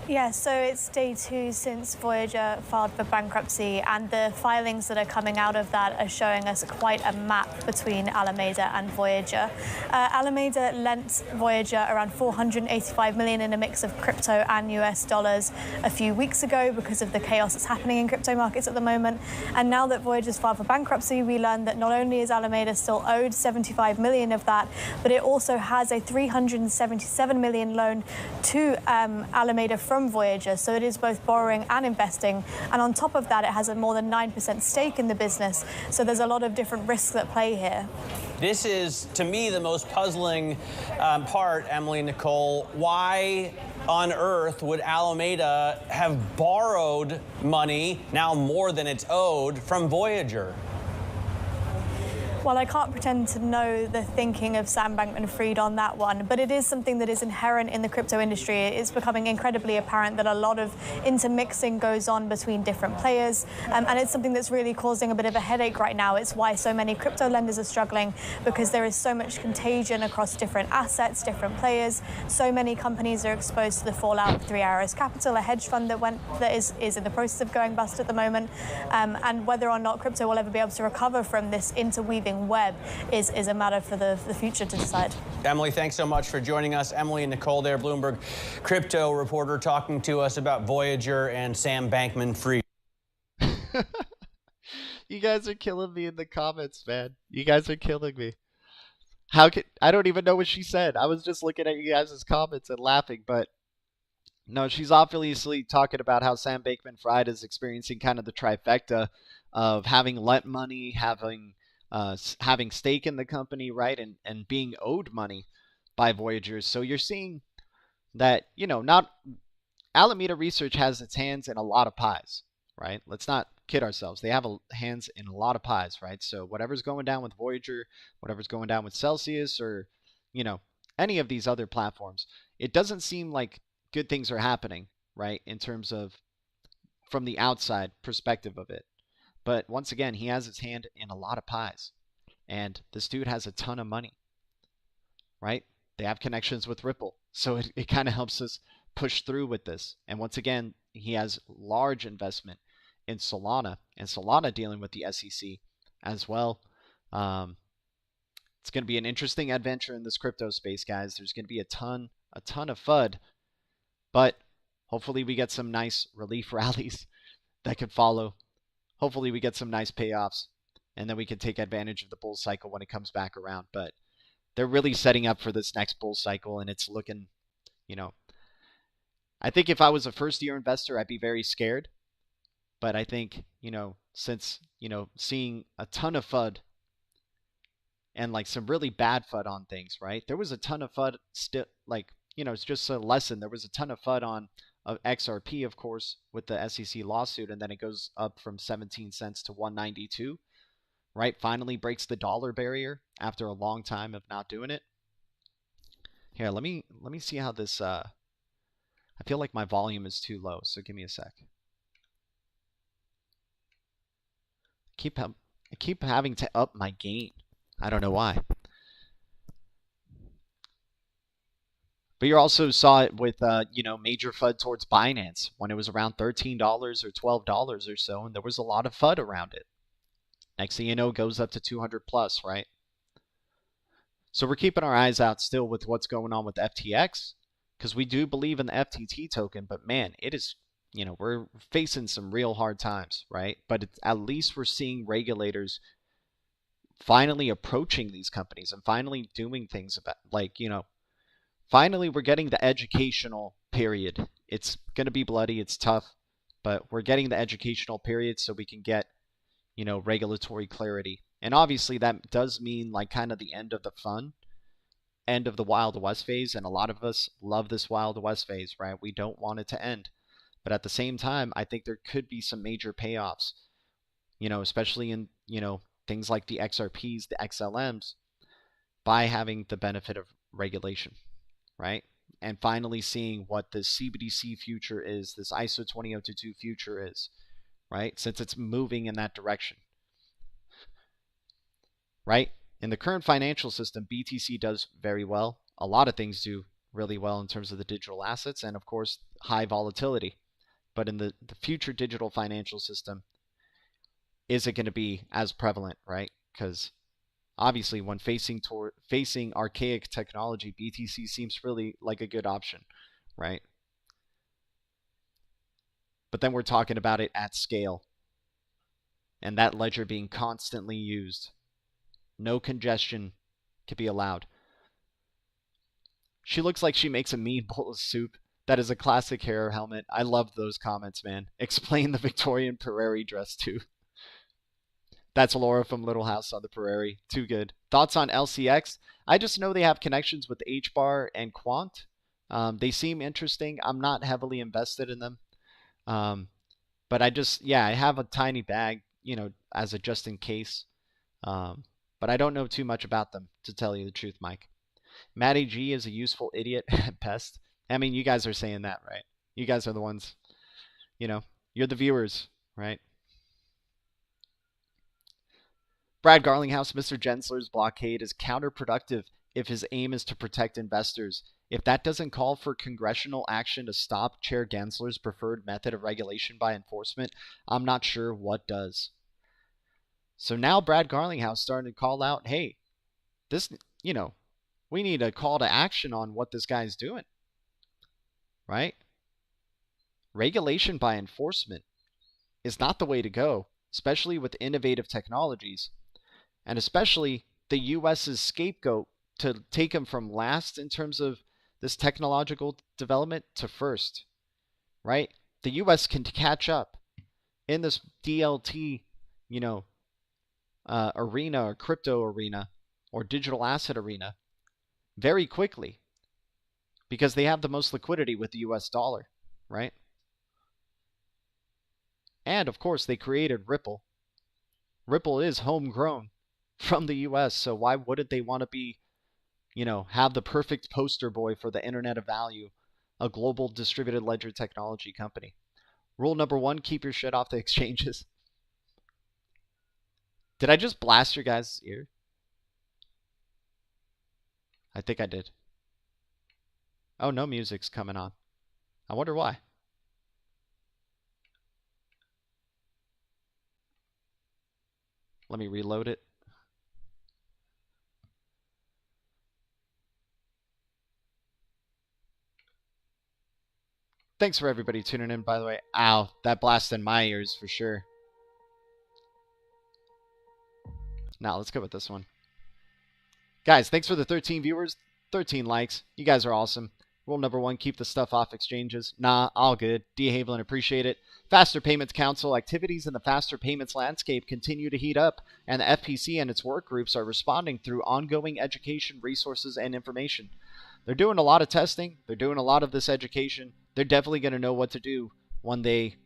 Yeah, so it's day 2 since Voyager filed for bankruptcy, and the filings that are coming out of that are showing us quite a map between Alameda and Voyager. Alameda lent Voyager around $485 million in a mix of crypto and US dollars a few weeks ago because of the chaos that's happening in crypto markets at the moment. And now that Voyager's filed for bankruptcy, we learned that not only is Alameda still owed $75 million of that, but it also has a $377 million loan to Alameda from Voyager, so it is both borrowing and investing, and on top of that it has a more than 9% stake in the business, so there's a lot of different risks at play here. This is, to me, the most puzzling part, Emily Nicole. Why on earth would Alameda have borrowed money, now more than it's owed, from Voyager? Well, I can't pretend to know the thinking of Sam Bankman-Fried on that one, but it is something that is inherent in the crypto industry. It's becoming incredibly apparent that a lot of intermixing goes on between different players, and it's something that's really causing a bit of a headache right now. It's why so many crypto lenders are struggling, because there is so much contagion across different assets, different players. So many companies are exposed to the fallout of 3 Arrows Capital, a hedge fund that is in the process of going bust at the moment, and whether or not crypto will ever be able to recover from this interweaving web is a matter for the future to decide. Emily, thanks so much for joining us. Emily and Nicole there, Bloomberg crypto reporter, talking to us about Voyager and Sam Bankman-Fried. You guys are killing me in the comments, man. You guys are killing me. How could I don't even know what she said. I was just looking at you guys' comments and laughing, but no, she's obviously talking about how Sam Bankman-Fried is experiencing kind of the trifecta of having lent money, having stake in the company, right, and being owed money by Voyagers. So you're seeing that, you know, not Alameda Research has its hands in a lot of pies, right? Let's not kid ourselves. They have hands in a lot of pies, right? So whatever's going down with Voyager, whatever's going down with Celsius, or, you know, any of these other platforms, it doesn't seem like good things are happening, right, in terms of from the outside perspective of it. But once again, he has his hand in a lot of pies. And this dude has a ton of money, right? they have connections with Ripple. So it kind of helps us push through with this. And once again, he has large investment in Solana, and Solana dealing with the SEC as well. It's going to be an interesting adventure in this crypto space, guys. There's going to be a ton of FUD, but hopefully we get some nice relief rallies that could follow. Hopefully we get some nice payoffs, and then we can take advantage of the bull cycle when it comes back around. But they're really setting up for this next bull cycle, and it's looking, I think if I was a first-year investor, I'd be very scared. But I think, since, seeing a ton of FUD and like some really bad FUD on things, right? There was a ton of FUD still, it's just a lesson. There was a ton of FUD on XRP, of course, with the SEC lawsuit, and then it goes up from 17 cents to 192, right? Finally breaks the dollar barrier after a long time of not doing it. Here, let me see how this, I feel like my volume is too low, so give me a sec. I keep having to up my gain. I don't know why. But you also saw it with, major FUD towards Binance when it was around $13 or $12 or so, and there was a lot of FUD around it. Next thing you know, it goes up to 200 plus, right? So we're keeping our eyes out still with what's going on with FTX, because we do believe in the FTT token, but man, it is, we're facing some real hard times, right? But at least we're seeing regulators finally approaching these companies and finally doing things about, finally we're getting the educational period. It's going to be bloody, it's tough, but we're getting the educational period so we can get, regulatory clarity. And obviously that does mean kind of the end of the fun, end of the Wild West phase, and a lot of us love this Wild West phase, right? We don't want it to end. But at the same time, I think there could be some major payoffs, especially in, things like the XRPs, the XLMs, by having the benefit of regulation, right? And finally seeing what the CBDC future is, this ISO 20022 future is, right? Since it's moving in that direction, right? In the current financial system, BTC does very well. A lot of things do really well in terms of the digital assets and, of course, high volatility. But in the future digital financial system, is it going to be as prevalent, right? Because obviously when facing archaic technology, BTC seems really like a good option, right? But then we're talking about it at scale, and that ledger being constantly used. No congestion could be allowed. She looks like she makes a mean bowl of soup. That is a classic hair helmet. I love those comments, man. Explain the Victorian Prairie dress too. That's Laura from Little House on the Prairie. Too good. Thoughts on LCX? I just know they have connections with HBAR and Quant. They seem interesting. I'm not heavily invested in them. But I have a tiny bag, as a just in case. But I don't know too much about them, to tell you the truth, Mike. Matty G is a useful idiot at best. I mean, you guys are saying that, right? You guys are the ones, you're the viewers, right? Brad Garlinghouse, Mr. Gensler's blockade is counterproductive if his aim is to protect investors. If that doesn't call for congressional action to stop Chair Gensler's preferred method of regulation by enforcement, I'm not sure what does. So now Brad Garlinghouse starting to call out, hey, this, we need a call to action on what this guy's doing, right? Regulation by enforcement is not the way to go, especially with innovative technologies. And especially the U.S.'s scapegoat to take them from last in terms of this technological development to first, right? The U.S. can catch up in this DLT, arena or crypto arena or digital asset arena very quickly because they have the most liquidity with the U.S. dollar, right? And, of course, they created Ripple. Ripple is homegrown from the U.S., so why wouldn't they want to be, have the perfect poster boy for the Internet of Value, a global distributed ledger technology company? Rule number 1, keep your shit off the exchanges. Did I just blast your guys' ear? I think I did. Oh, no music's coming on. I wonder why. Let me reload it. Thanks for everybody tuning in, by the way. Ow, that blasted my ears for sure. Now, let's go with this one. Guys, thanks for the 13 viewers, 13 likes. You guys are awesome. Rule number 1, keep the stuff off exchanges. Nah, all good. D. Haviland, appreciate it. Faster Payments Council activities in the faster payments landscape continue to heat up, and the FPC and its work groups are responding through ongoing education, resources, and information. They're doing a lot of testing. They're doing a lot of this education. They're definitely going to know what to do when they,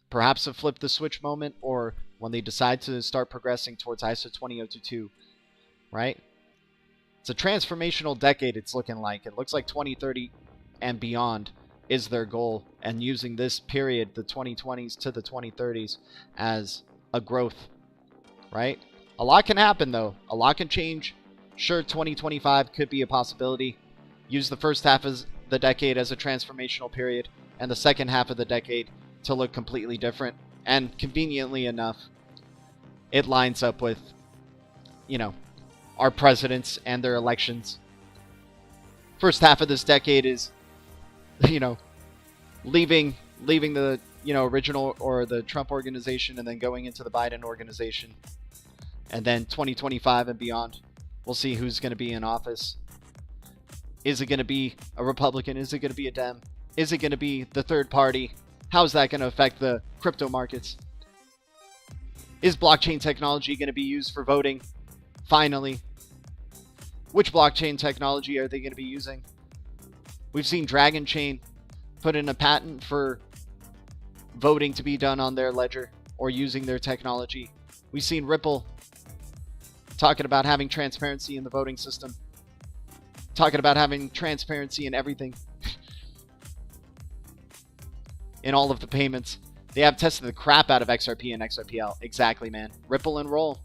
perhaps have flipped the switch moment, or when they decide to start progressing towards ISO 20022, right? It's a transformational decade, it's looking like. It looks like 2030 and beyond is their goal, and using this period, the 2020s to the 2030s, as a growth, right? A lot can happen, though. A lot can change. Sure, 2025 could be a possibility. Use the first half of the decade as a transformational period, and the second half of the decade to look completely different. And conveniently enough, it lines up with, our presidents and their elections. First half of this decade is, leaving the, original or the Trump organization and then going into the Biden organization. And then 2025 and beyond, we'll see who's going to be in office. Is it going to be a Republican? Is it going to be a Dem? Is it going to be the third party? How is that going to affect the crypto markets? Is blockchain technology going to be used for voting? Finally. Which blockchain technology are they going to be using? We've seen Dragon Chain put in a patent for voting to be done on their ledger or using their technology. We've seen Ripple talking about having transparency in the voting system. Talking about having transparency in everything. In all of the payments. They have tested the crap out of XRP and XRPL. Exactly, man. Ripple and roll.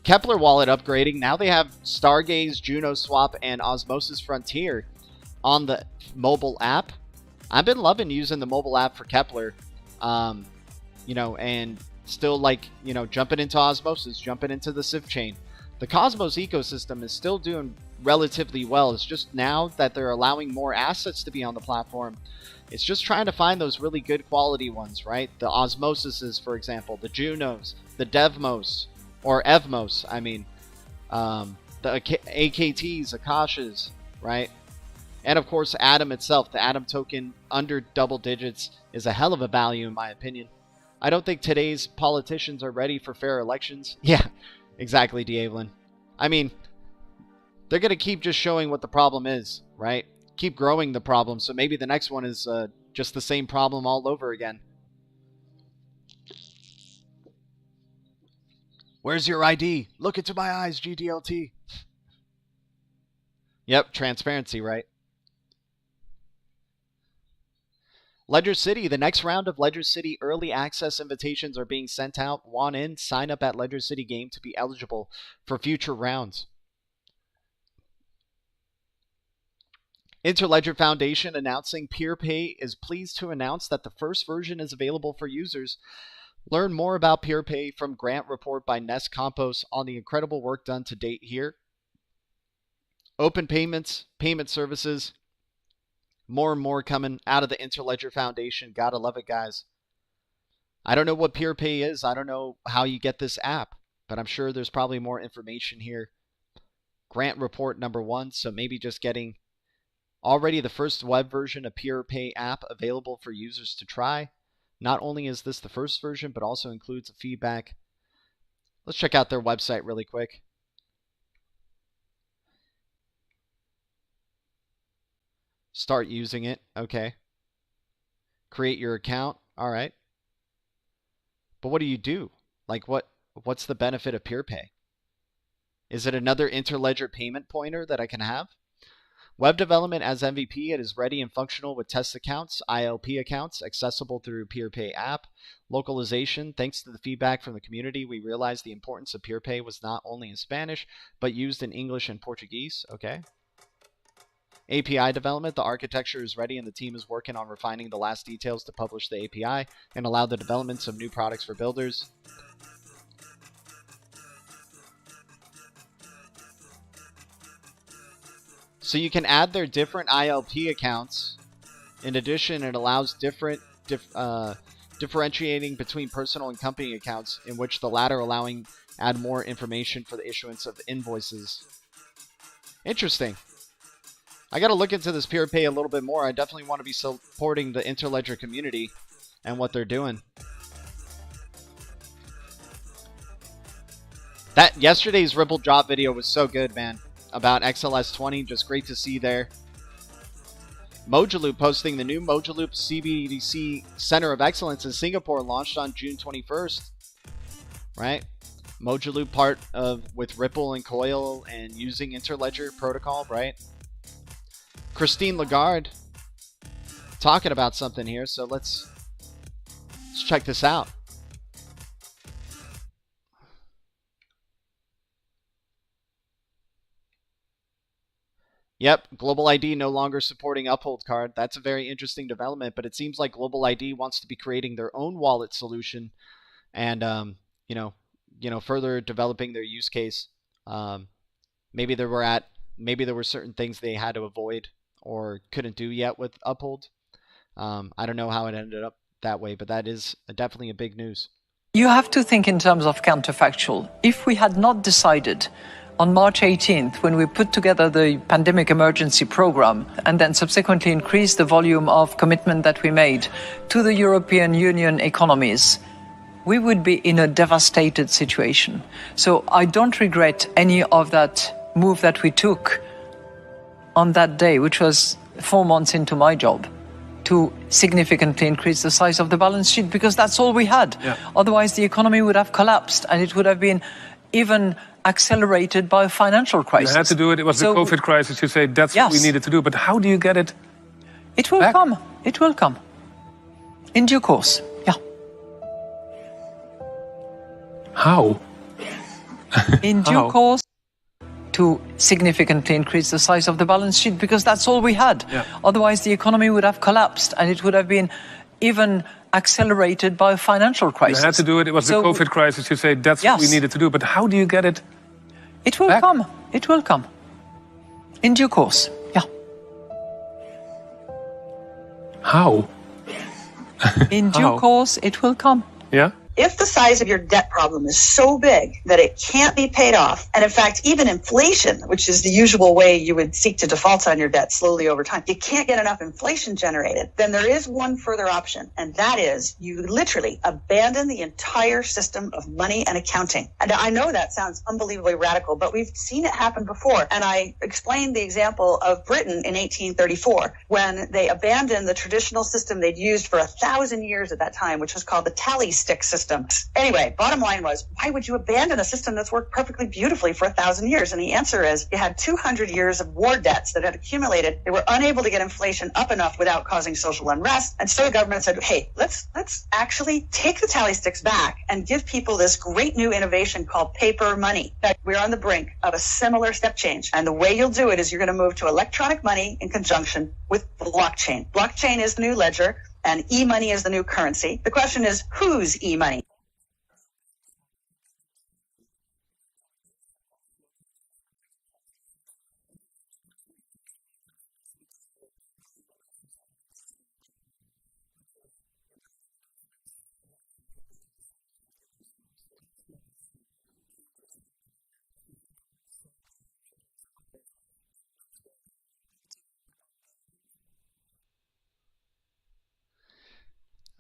Kepler Wallet upgrading. Now they have Stargaze, Juno Swap, and Osmosis Frontier on the mobile app. I've been loving using the mobile app for Kepler. And still jumping into Osmosis, jumping into the Civ chain. The Cosmos ecosystem is still doing relatively well. It's just now that they're allowing more assets to be on the platform. It's just trying to find those really good quality ones, right? The Osmosises, for example, the Junos, the Devmos, or Evmos, the AKTs, Akashas, right? And of course, Atom itself, the Atom token under double digits is a hell of a value in my opinion. I don't think today's politicians are ready for fair elections. Yeah, exactly, D'Avelin. They're going to keep just showing what the problem is, right? Keep growing the problem, so maybe the next one is just the same problem all over again. Where's your ID? Look into my eyes, GDLT. Yep, transparency, right? Ledger City, the next round of Ledger City early access invitations are being sent out. Want in? Sign up at Ledger City Game to be eligible for future rounds. Interledger Foundation announcing PeerPay is pleased to announce that the first version is available for users. Learn more about PeerPay from Grant Report by Ness Campos on the incredible work done to date here. Open payments, payment services, more and more coming out of the Interledger Foundation. Gotta love it, guys. I don't know what PeerPay is. I don't know how you get this app, but I'm sure there's probably more information here. Grant Report number 1, so maybe just getting already the first web version of PeerPay app available for users to try. Not only is this the first version, but also includes a feedback. Let's check out their website really quick. Start using it. Okay. Create your account. All right. But what do you do? What's the benefit of PeerPay? Is it another Interledger payment pointer that I can have? Web development as MVP, it is ready and functional with test accounts, ILP accounts, accessible through PeerPay app. Localization, thanks to the feedback from the community, we realized the importance of PeerPay was not only in Spanish, but used in English and Portuguese. Okay. API development. The architecture is ready and the team is working on refining the last details to publish the API and allow the developments of new products for builders. So you can add their different ILP accounts. In addition, it allows differentiating between personal and company accounts, in which the latter allowing add more information for the issuance of invoices. Interesting. I got to look into this PeerPay a little bit more. I definitely want to be supporting the Interledger community and what they're doing. That yesterday's Ripple drop video was so good, man. About XLS20, just great to see there. Mojaloop posting the new Mojaloop CBDC Center of Excellence in Singapore, launched on June 21st. Right? Mojaloop part of with Ripple and Coil and using Interledger protocol, right? Christine Lagarde talking about something here, so let's check this out. Yep, Global ID no longer supporting Uphold card. That's a very interesting development, but it seems like Global ID wants to be creating their own wallet solution and further developing their use case. Maybe there were certain things they had to avoid or couldn't do yet with Uphold. I don't know how it ended up that way, but that is definitely a big news. You have to think in terms of counterfactual. If we had not decided on March 18th, when we put together the pandemic emergency program and then subsequently increased the volume of commitment that we made to the European Union economies, we would be in a devastated situation. So I don't regret any of that move that we took on that day, which was 4 months into my job, to significantly increase the size of the balance sheet, because that's all we had. Yeah. Otherwise, the economy would have collapsed and it would have been even accelerated by a financial crisis. You had to do it. It was the COVID crisis. You say that's what we needed to do. But how do you get it? It will come. It will come. In due course. Yeah. How? In due course, to significantly increase the size of the balance sheet, because that's all we had. Yeah. Otherwise, the economy would have collapsed and it would have been even accelerated by a financial crisis. You had to do it. It was the COVID crisis. You say that's what we needed to do. But how do you get it? It will come. It will come. In due course. Yeah. How? In due course, it will come. Yeah. If the size of your debt problem is so big that it can't be paid off, and in fact, even inflation, which is the usual way you would seek to default on your debt slowly over time, you can't get enough inflation generated, then there is one further option, and that is you literally abandon the entire system of money and accounting. And I know that sounds unbelievably radical, but we've seen it happen before. And I explained the example of Britain in 1834, when they abandoned the traditional system they'd used for 1,000 years at that time, which was called the tally stick system. Anyway, bottom line was, why would you abandon a system that's worked perfectly beautifully for 1,000 years? And the answer is, you had 200 years of war debts that had accumulated. They were unable to get inflation up enough without causing social unrest. And so the government said, hey, let's actually take the tally sticks back and give people this great new innovation called paper money. Now, we're on the brink of a similar step change. And the way you'll do it is you're going to move to electronic money in conjunction with blockchain. Blockchain is the new ledger, and e-money is the new currency. The question is, whose e-money?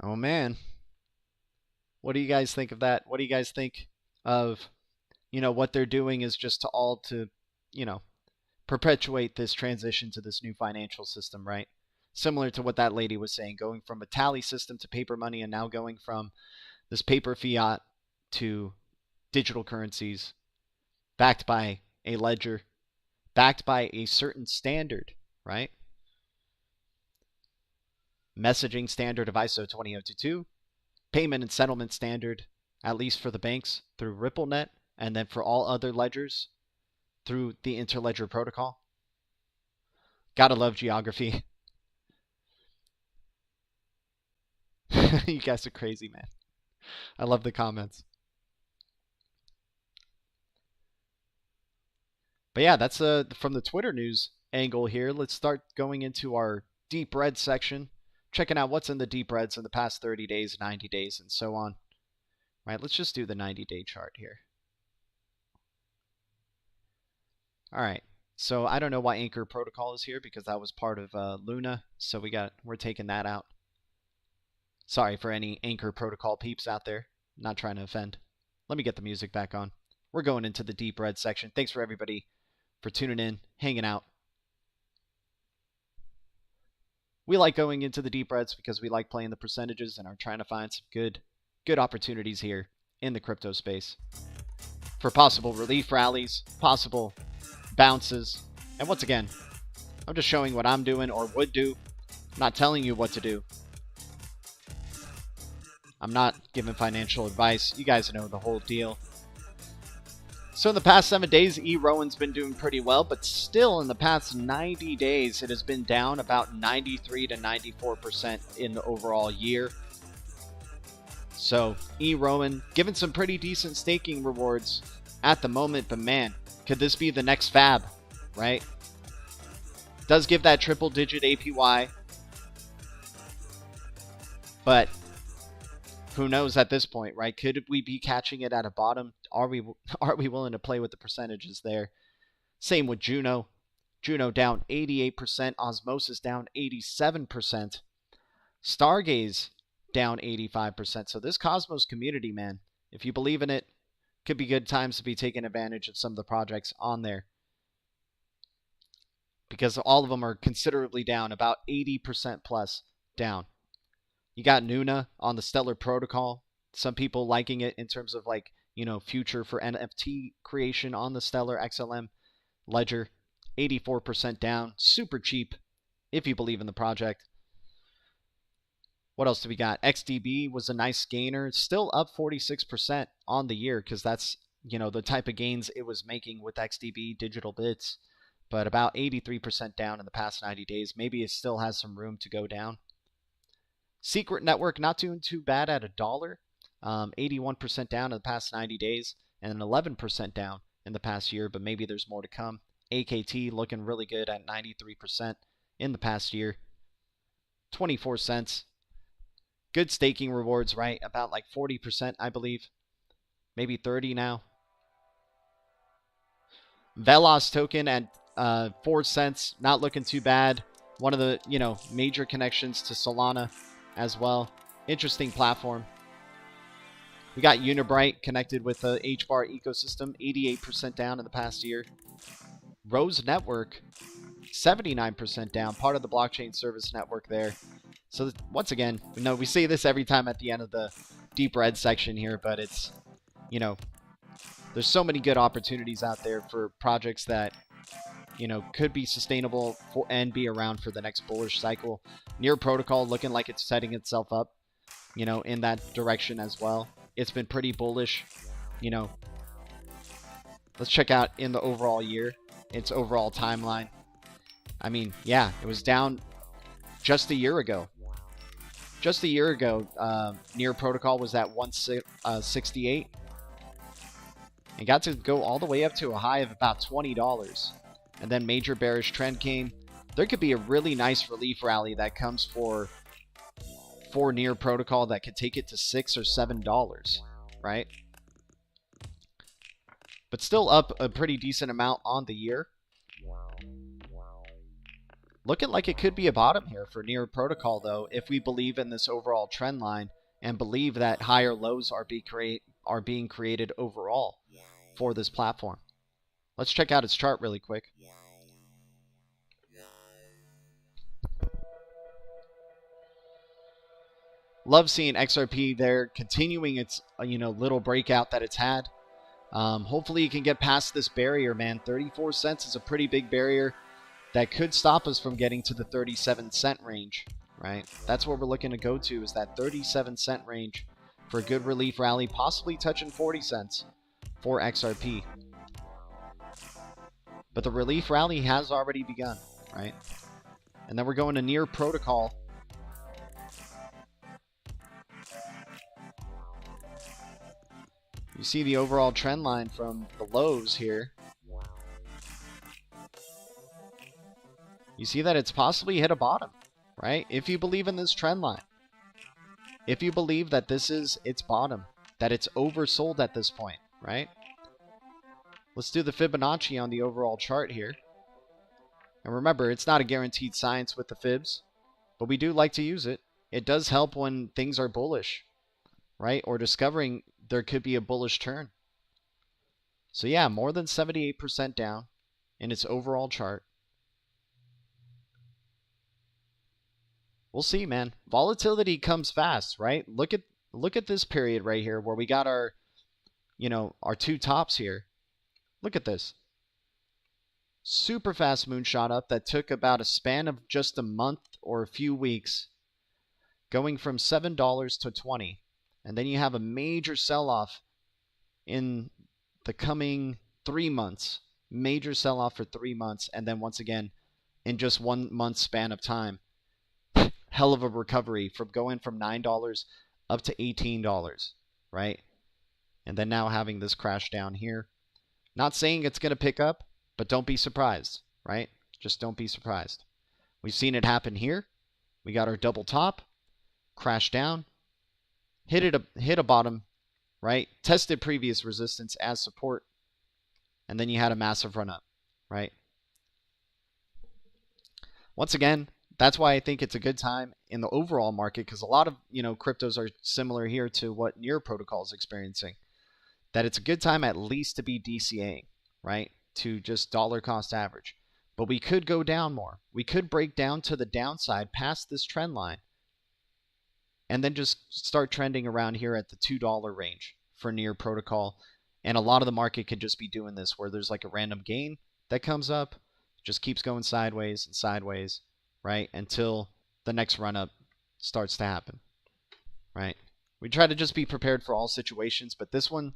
Oh man. What do you guys think of that? What do you guys think of, what they're doing is just to perpetuate this transition to this new financial system, right? Similar to what that lady was saying, going from a tally system to paper money and now going from this paper fiat to digital currencies backed by a ledger, backed by a certain standard, right? Messaging standard of ISO 20022, payment and settlement standard, at least for the banks, through RippleNet, and then for all other ledgers through the Interledger protocol. Gotta love geography. You guys are crazy, man. I love the comments. But yeah, that's from the Twitter news angle here. Let's start going into our deep red section, checking out what's in the deep reds in the past 30 days, 90 days, and so on. All right, let's just do the 90-day chart here. All right, so I don't know why Anchor Protocol is here because that was part of Luna, so we're taking that out. Sorry for any Anchor Protocol peeps out there. Not trying to offend. Let me get the music back on. We're going into the deep red section. Thanks for everybody for tuning in, hanging out. We like going into the deep reds because we like playing the percentages and are trying to find some good opportunities here in the crypto space for possible relief rallies, possible bounces. And once again, I'm just showing what I'm doing or would do. I'm not telling you what to do. I'm not giving financial advice. You guys know the whole deal. So in the past 7 days, Rowan's been doing pretty well, but still in the past 90 days, it has been down about 93 to 94% in the overall year. So Rowan given some pretty decent staking rewards at the moment, but man, could this be the next fab, right? Does give that triple-digit APY, but who knows at this point, right? Could we be catching it at a bottom? Are we willing to play with the percentages there? Same with Juno. Juno down 88%. Osmosis down 87%. Stargaze down 85%. So this Cosmos community, man, if you believe in it, could be good times to be taking advantage of some of the projects on there. Because all of them are considerably down, about 80% plus down. You got Nuna on the Stellar Protocol. Some people liking it in terms of like, you know, future for NFT creation on the Stellar XLM ledger. 84% down. Super cheap if you believe in the project. What else do we got? XDB was a nice gainer. It's still up 46% on the year because that's, you know, the type of gains it was making with XDB digital bits. But about 83% down in the past 90 days. Maybe it still has some room to go down. Secret Network not doing too bad at $1. 81% down in the past 90 days and 11% down in the past year, but maybe there's more to come. AKT looking really good at 93% in the past year. 24 cents. Good staking rewards, right? About like 40%, I believe. Maybe 30 now. Velos token at 4 cents. Not looking too bad. One of the, you know, major connections to Solana as well. Interesting platform. We got Unibright connected with the HBAR ecosystem, 88% down in the past year. Rose Network, 79% down, part of the blockchain service network there. So once again, we say this every time at the end of the deep red section here, but it's, you know, there's so many good opportunities out there for projects that, you know, could be sustainable and be around for the next bullish cycle. Near Protocol looking like it's setting itself up, you know, in that direction as well. It's been pretty bullish, you know. Let's check out in the overall year, its overall timeline. I mean, yeah, it was down just a year ago. Just a year ago, Near Protocol was at 168 and got to go all the way up to a high of about $20. And then major bearish trend came. There could be a really nice relief rally that comes for Near Protocol that could take it to $6 or $7, right? But still up a pretty decent amount on the year. Looking like it could be a bottom here for Near Protocol, though, if we believe in this overall trend line and believe that higher lows are being created overall for this platform. Let's check out its chart really quick. Love seeing XRP there, continuing its little breakout that it's had. Hopefully you can get past this barrier, man. 34 cents is a pretty big barrier that could stop us from getting to the 37-cent range, right? That's what we're looking to go to, is that 37-cent range for a good relief rally, possibly touching 40 cents for XRP. But the relief rally has already begun, right? And then we're going to near protocol. You see the overall trend line from the lows here. You see that it's possibly hit a bottom, right? If you believe in this trend line. If you believe that this is its bottom, that it's oversold at this point, right? Let's do the Fibonacci on the overall chart here. And remember, it's not a guaranteed science with the fibs, but we do like to use it. It does help when things are bullish, right? Or discovering there could be a bullish turn. So yeah, more than 78% down in its overall chart. We'll see, man. Volatility comes fast, right? Look at this period right here where we got our, our two tops here. Look at this. Super fast moonshot up that took about a span of just a month or a few weeks, going from $7 to $20. And then you have a major sell-off in the coming 3 months. Major sell-off for 3 months. And then once again, in just 1 month span of time, hell of a recovery from going from $9 up to $18, right? And then now having this crash down here. Not saying it's going to pick up, but don't be surprised, right? Just don't be surprised. We've seen it happen here. We got our double top, crash down, hit a bottom, right? Tested previous resistance as support, and then you had a massive run up, right? Once again, that's why I think it's a good time in the overall market, because a lot of, cryptos are similar here to what Near Protocol is experiencing. That it's a good time at least to be DCAing, right? To just dollar cost average. But we could go down more. We could break down to the downside past this trend line and then just start trending around here at the $2 range for Near Protocol. And a lot of the market could just be doing this where there's like a random gain that comes up, just keeps going sideways and sideways, right? Until the next run up starts to happen, right? We try to just be prepared for all situations, but this one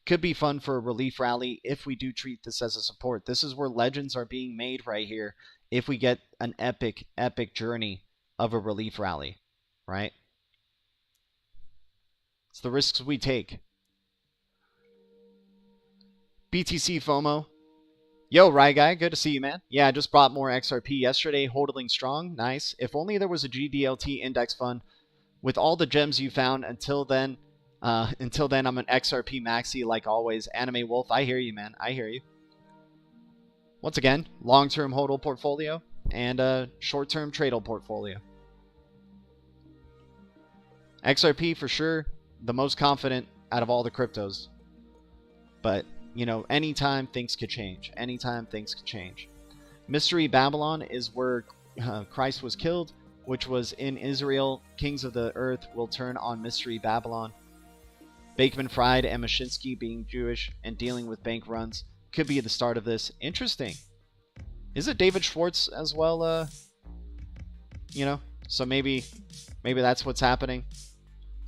could be fun for a relief rally if we do treat this as a support. This is where legends are being made right here if we get an epic, epic journey of a relief rally, right? It's the risks we take. BTC FOMO. Yo, Rye Guy, good to see you, man. Yeah, I just bought more XRP yesterday, holding strong. Nice. If only there was a GDLT index fund with all the gems you found. Until then, I'm an XRP maxi like always. Anime Wolf, I hear you, man. I hear you. Once again, long-term hodl portfolio and a short-term tradle portfolio. XRP for sure, the most confident out of all the cryptos. But, anytime things could change. Anytime things could change. Mystery Babylon is where Christ was killed, which was in Israel. Kings of the earth will turn on Mystery Babylon. Bakeman Fried and Mashinsky being Jewish and dealing with bank runs could be the start of this. Interesting. Is it David Schwartz as well? So maybe that's what's happening.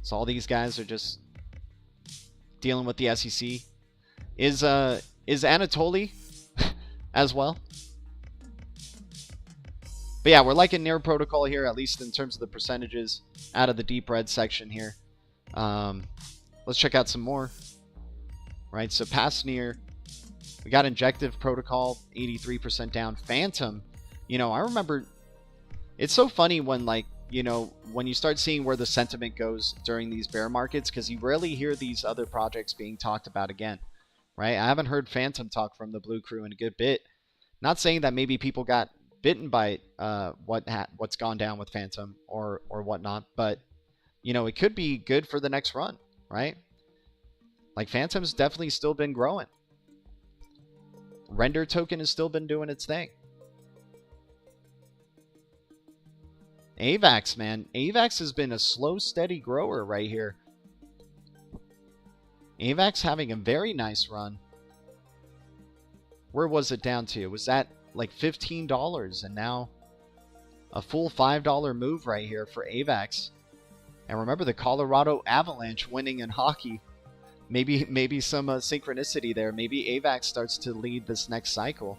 So all these guys are just dealing with the SEC. Is Anatoly as well? But yeah, we're liking Near Protocol here, at least in terms of the percentages out of the deep red section here. Let's check out some more. Right, so past Near, we got Injective Protocol, 83% down. Phantom, I remember, it's so funny when when you start seeing where the sentiment goes during these bear markets, because you rarely hear these other projects being talked about again. Right, I haven't heard Phantom talk from the BLUECREW in a good bit. Not saying that maybe people got bitten by what's gone down with Phantom or whatnot, but it could be good for the next run, right? Like Phantom's definitely still been growing. Render token has still been doing its thing. AVAX, man, AVAX has been a slow, steady grower right here. AVAX having a very nice run. Where was it down to? Was that like $15, and now a full $5 move right here for AVAX. And remember the Colorado Avalanche winning in hockey. Maybe some synchronicity there. Maybe AVAX starts to lead this next cycle.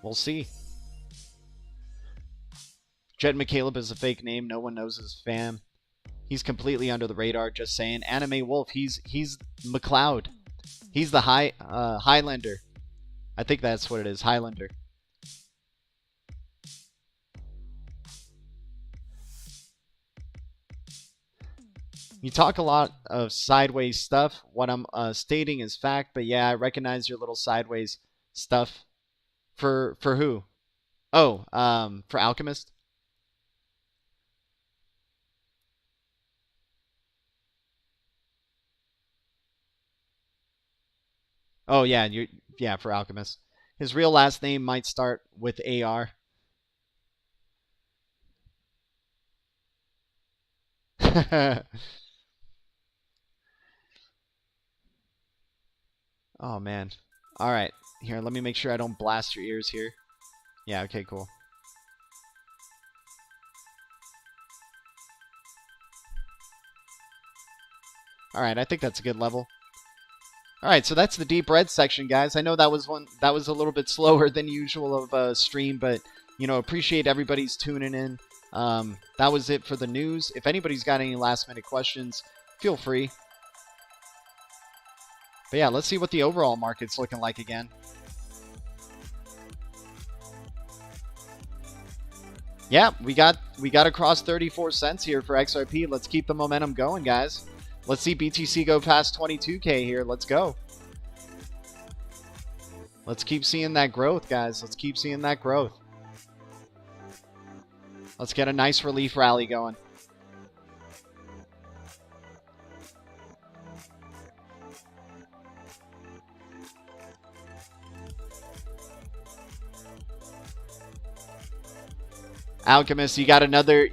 We'll see. Jed McCaleb is a fake name. No one knows his fam. He's completely under the radar. Just saying. Anime Wolf. He's McLeod. He's the Highlander. I think that's what it is. Highlander. You talk a lot of sideways stuff. What I'm stating is fact, but yeah, I recognize your little sideways stuff. For who? Oh, for Alchemist. Oh yeah, yeah, for Alchemist. His real last name might start with AR. Oh, man. All right. Here, let me make sure I don't blast your ears here. Yeah, okay, cool. All right, I think that's a good level. All right, so that's the deep red section, guys. I know that was a little bit slower than usual of a stream, but, you know, appreciate everybody's tuning in. That was it for the news. If anybody's got any last-minute questions, feel free. But yeah, let's see what the overall market's looking like again. Yeah, we got across 34 cents here for XRP. Let's keep the momentum going, guys. Let's see BTC go past 22K here. Let's go. Let's keep seeing that growth, guys. Let's keep seeing that growth. Let's get a nice relief rally going. Alchemist, you got another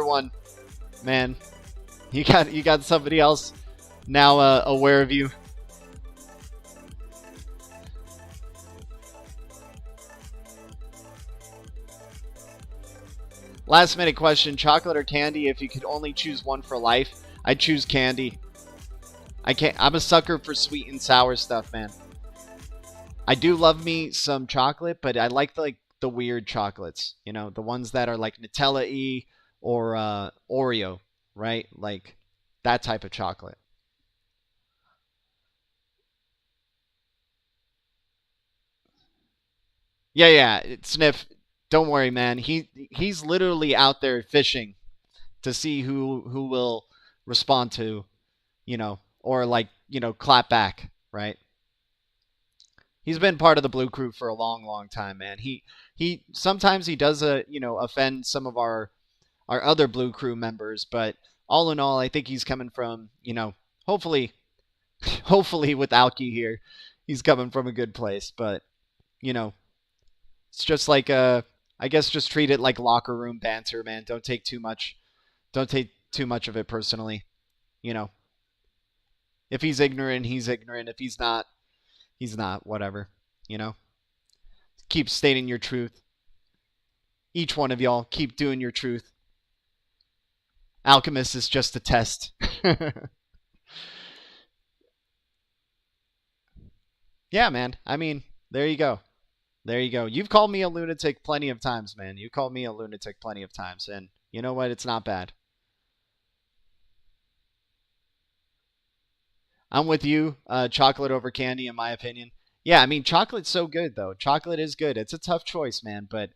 one, man. You got somebody else now aware of you. Last minute question, chocolate or candy? If you could only choose one for life, I'd choose candy. I'm a sucker for sweet and sour stuff, man. I do love me some chocolate, but I like the weird chocolates, you know, the ones that are like Nutella-y or Oreo, right? Like that type of chocolate. Yeah, Sniff, don't worry, man. He's literally out there fishing to see who will respond to, you know, or like, you know, clap back, right? He's been part of the Blue Crew for a long time, man. He sometimes he does you know, offend some of our other Blue Crew members, but all in all, I think he's coming from, you know, hopefully with Alki here, he's coming from a good place. But, you know, it's just like I guess just treat it like locker room banter, man. Don't take too much of it personally. You know, if he's ignorant, he's ignorant. If he's not, he's not. Whatever. You know, keep stating your truth. Each one of y'all, keep doing your truth. Alchemist is just a test. Yeah, man. I mean, there you go. There you go. You've called me a lunatic plenty of times, man. You called me a lunatic plenty of times. And you know what? It's not bad. I'm with you. Chocolate over candy, in my opinion. Yeah, I mean, chocolate's so good, though. Chocolate is good. It's a tough choice, man. But,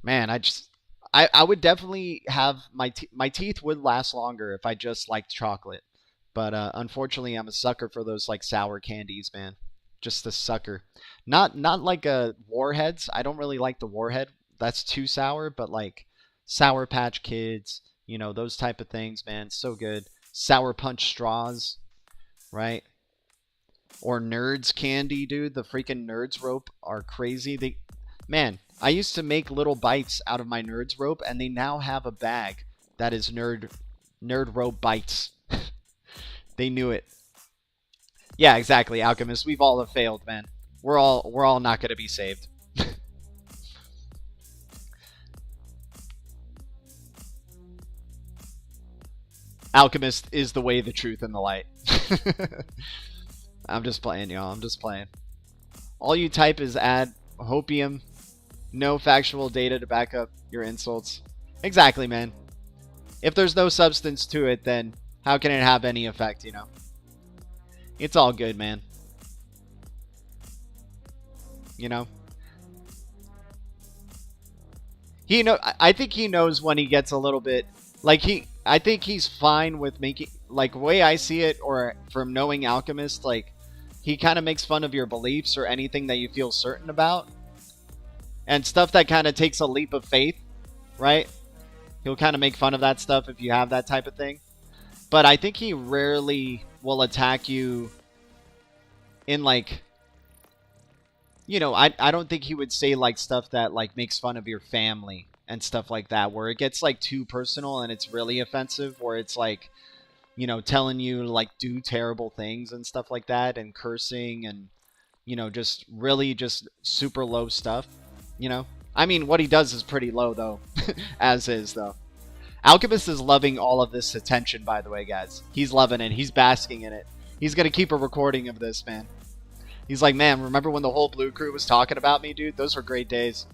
man, I would definitely have my teeth would last longer if I just liked chocolate. But unfortunately, I'm a sucker for those like sour candies, man. Just a sucker. Not like Warheads. I don't really like the Warhead. That's too sour. But like Sour Patch Kids, you know, those type of things, man. So good. Sour Punch straws, right? Or Nerds candy, dude. The freaking Nerds rope are crazy. Man, I used to make little bites out of my Nerds rope, and they now have a bag that is Nerd rope bites. They knew it. Yeah, exactly, Alchemist. We've all have failed, man. We're all not gonna be saved. Alchemist is the way, the truth, and the light. I'm just playing, y'all. I'm just playing. All you type is add hopium. No factual data to back up your insults. Exactly, man. If there's no substance to it, then how can it have any effect, you know? It's all good, man. You know? I think he knows when he gets a little bit, like I think he's fine with making, like, the way I see it, or from knowing Alchemist, like, he kind of makes fun of your beliefs or anything that you feel certain about. And stuff that kind of takes a leap of faith, right? He'll kind of make fun of that stuff if you have that type of thing. But I think he rarely will attack you in, like, you know, I don't think he would say, like, stuff that, like, makes fun of your family and stuff like that, where it gets, like, too personal and it's really offensive, where it's, like, you know, telling you, like, do terrible things and stuff like that, and cursing and, you know, just really just super low stuff, you know? I mean, what he does is pretty low, though, as is, though. Alchemist is loving all of this attention, by the way, guys. He's loving it. He's basking in it. He's going to keep a recording of this, man. He's like, man, remember when the whole Blue Crew was talking about me, dude? Those were great days.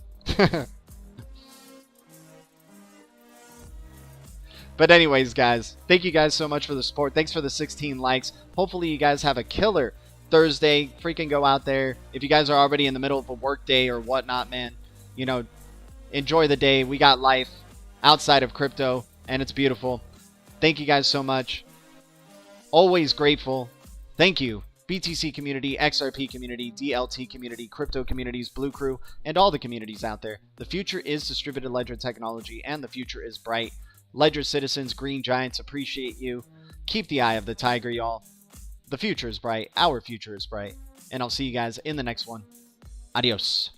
But anyways, guys, thank you guys so much for the support. Thanks for the 16 likes. Hopefully you guys have a killer Thursday. Freaking go out there. If you guys are already in the middle of a work day or whatnot, man, you know, enjoy the day. We got life outside of crypto, and it's beautiful. Thank you guys so much. Always grateful. Thank you. BTC community, XRP community, DLT community, crypto communities, Blue Crew, and all the communities out there. The future is distributed ledger technology, and the future is bright. Ledger citizens, green giants, appreciate you. Keep the eye of the tiger, y'all. The future is bright. Our future is bright. And I'll see you guys in the next one. Adios.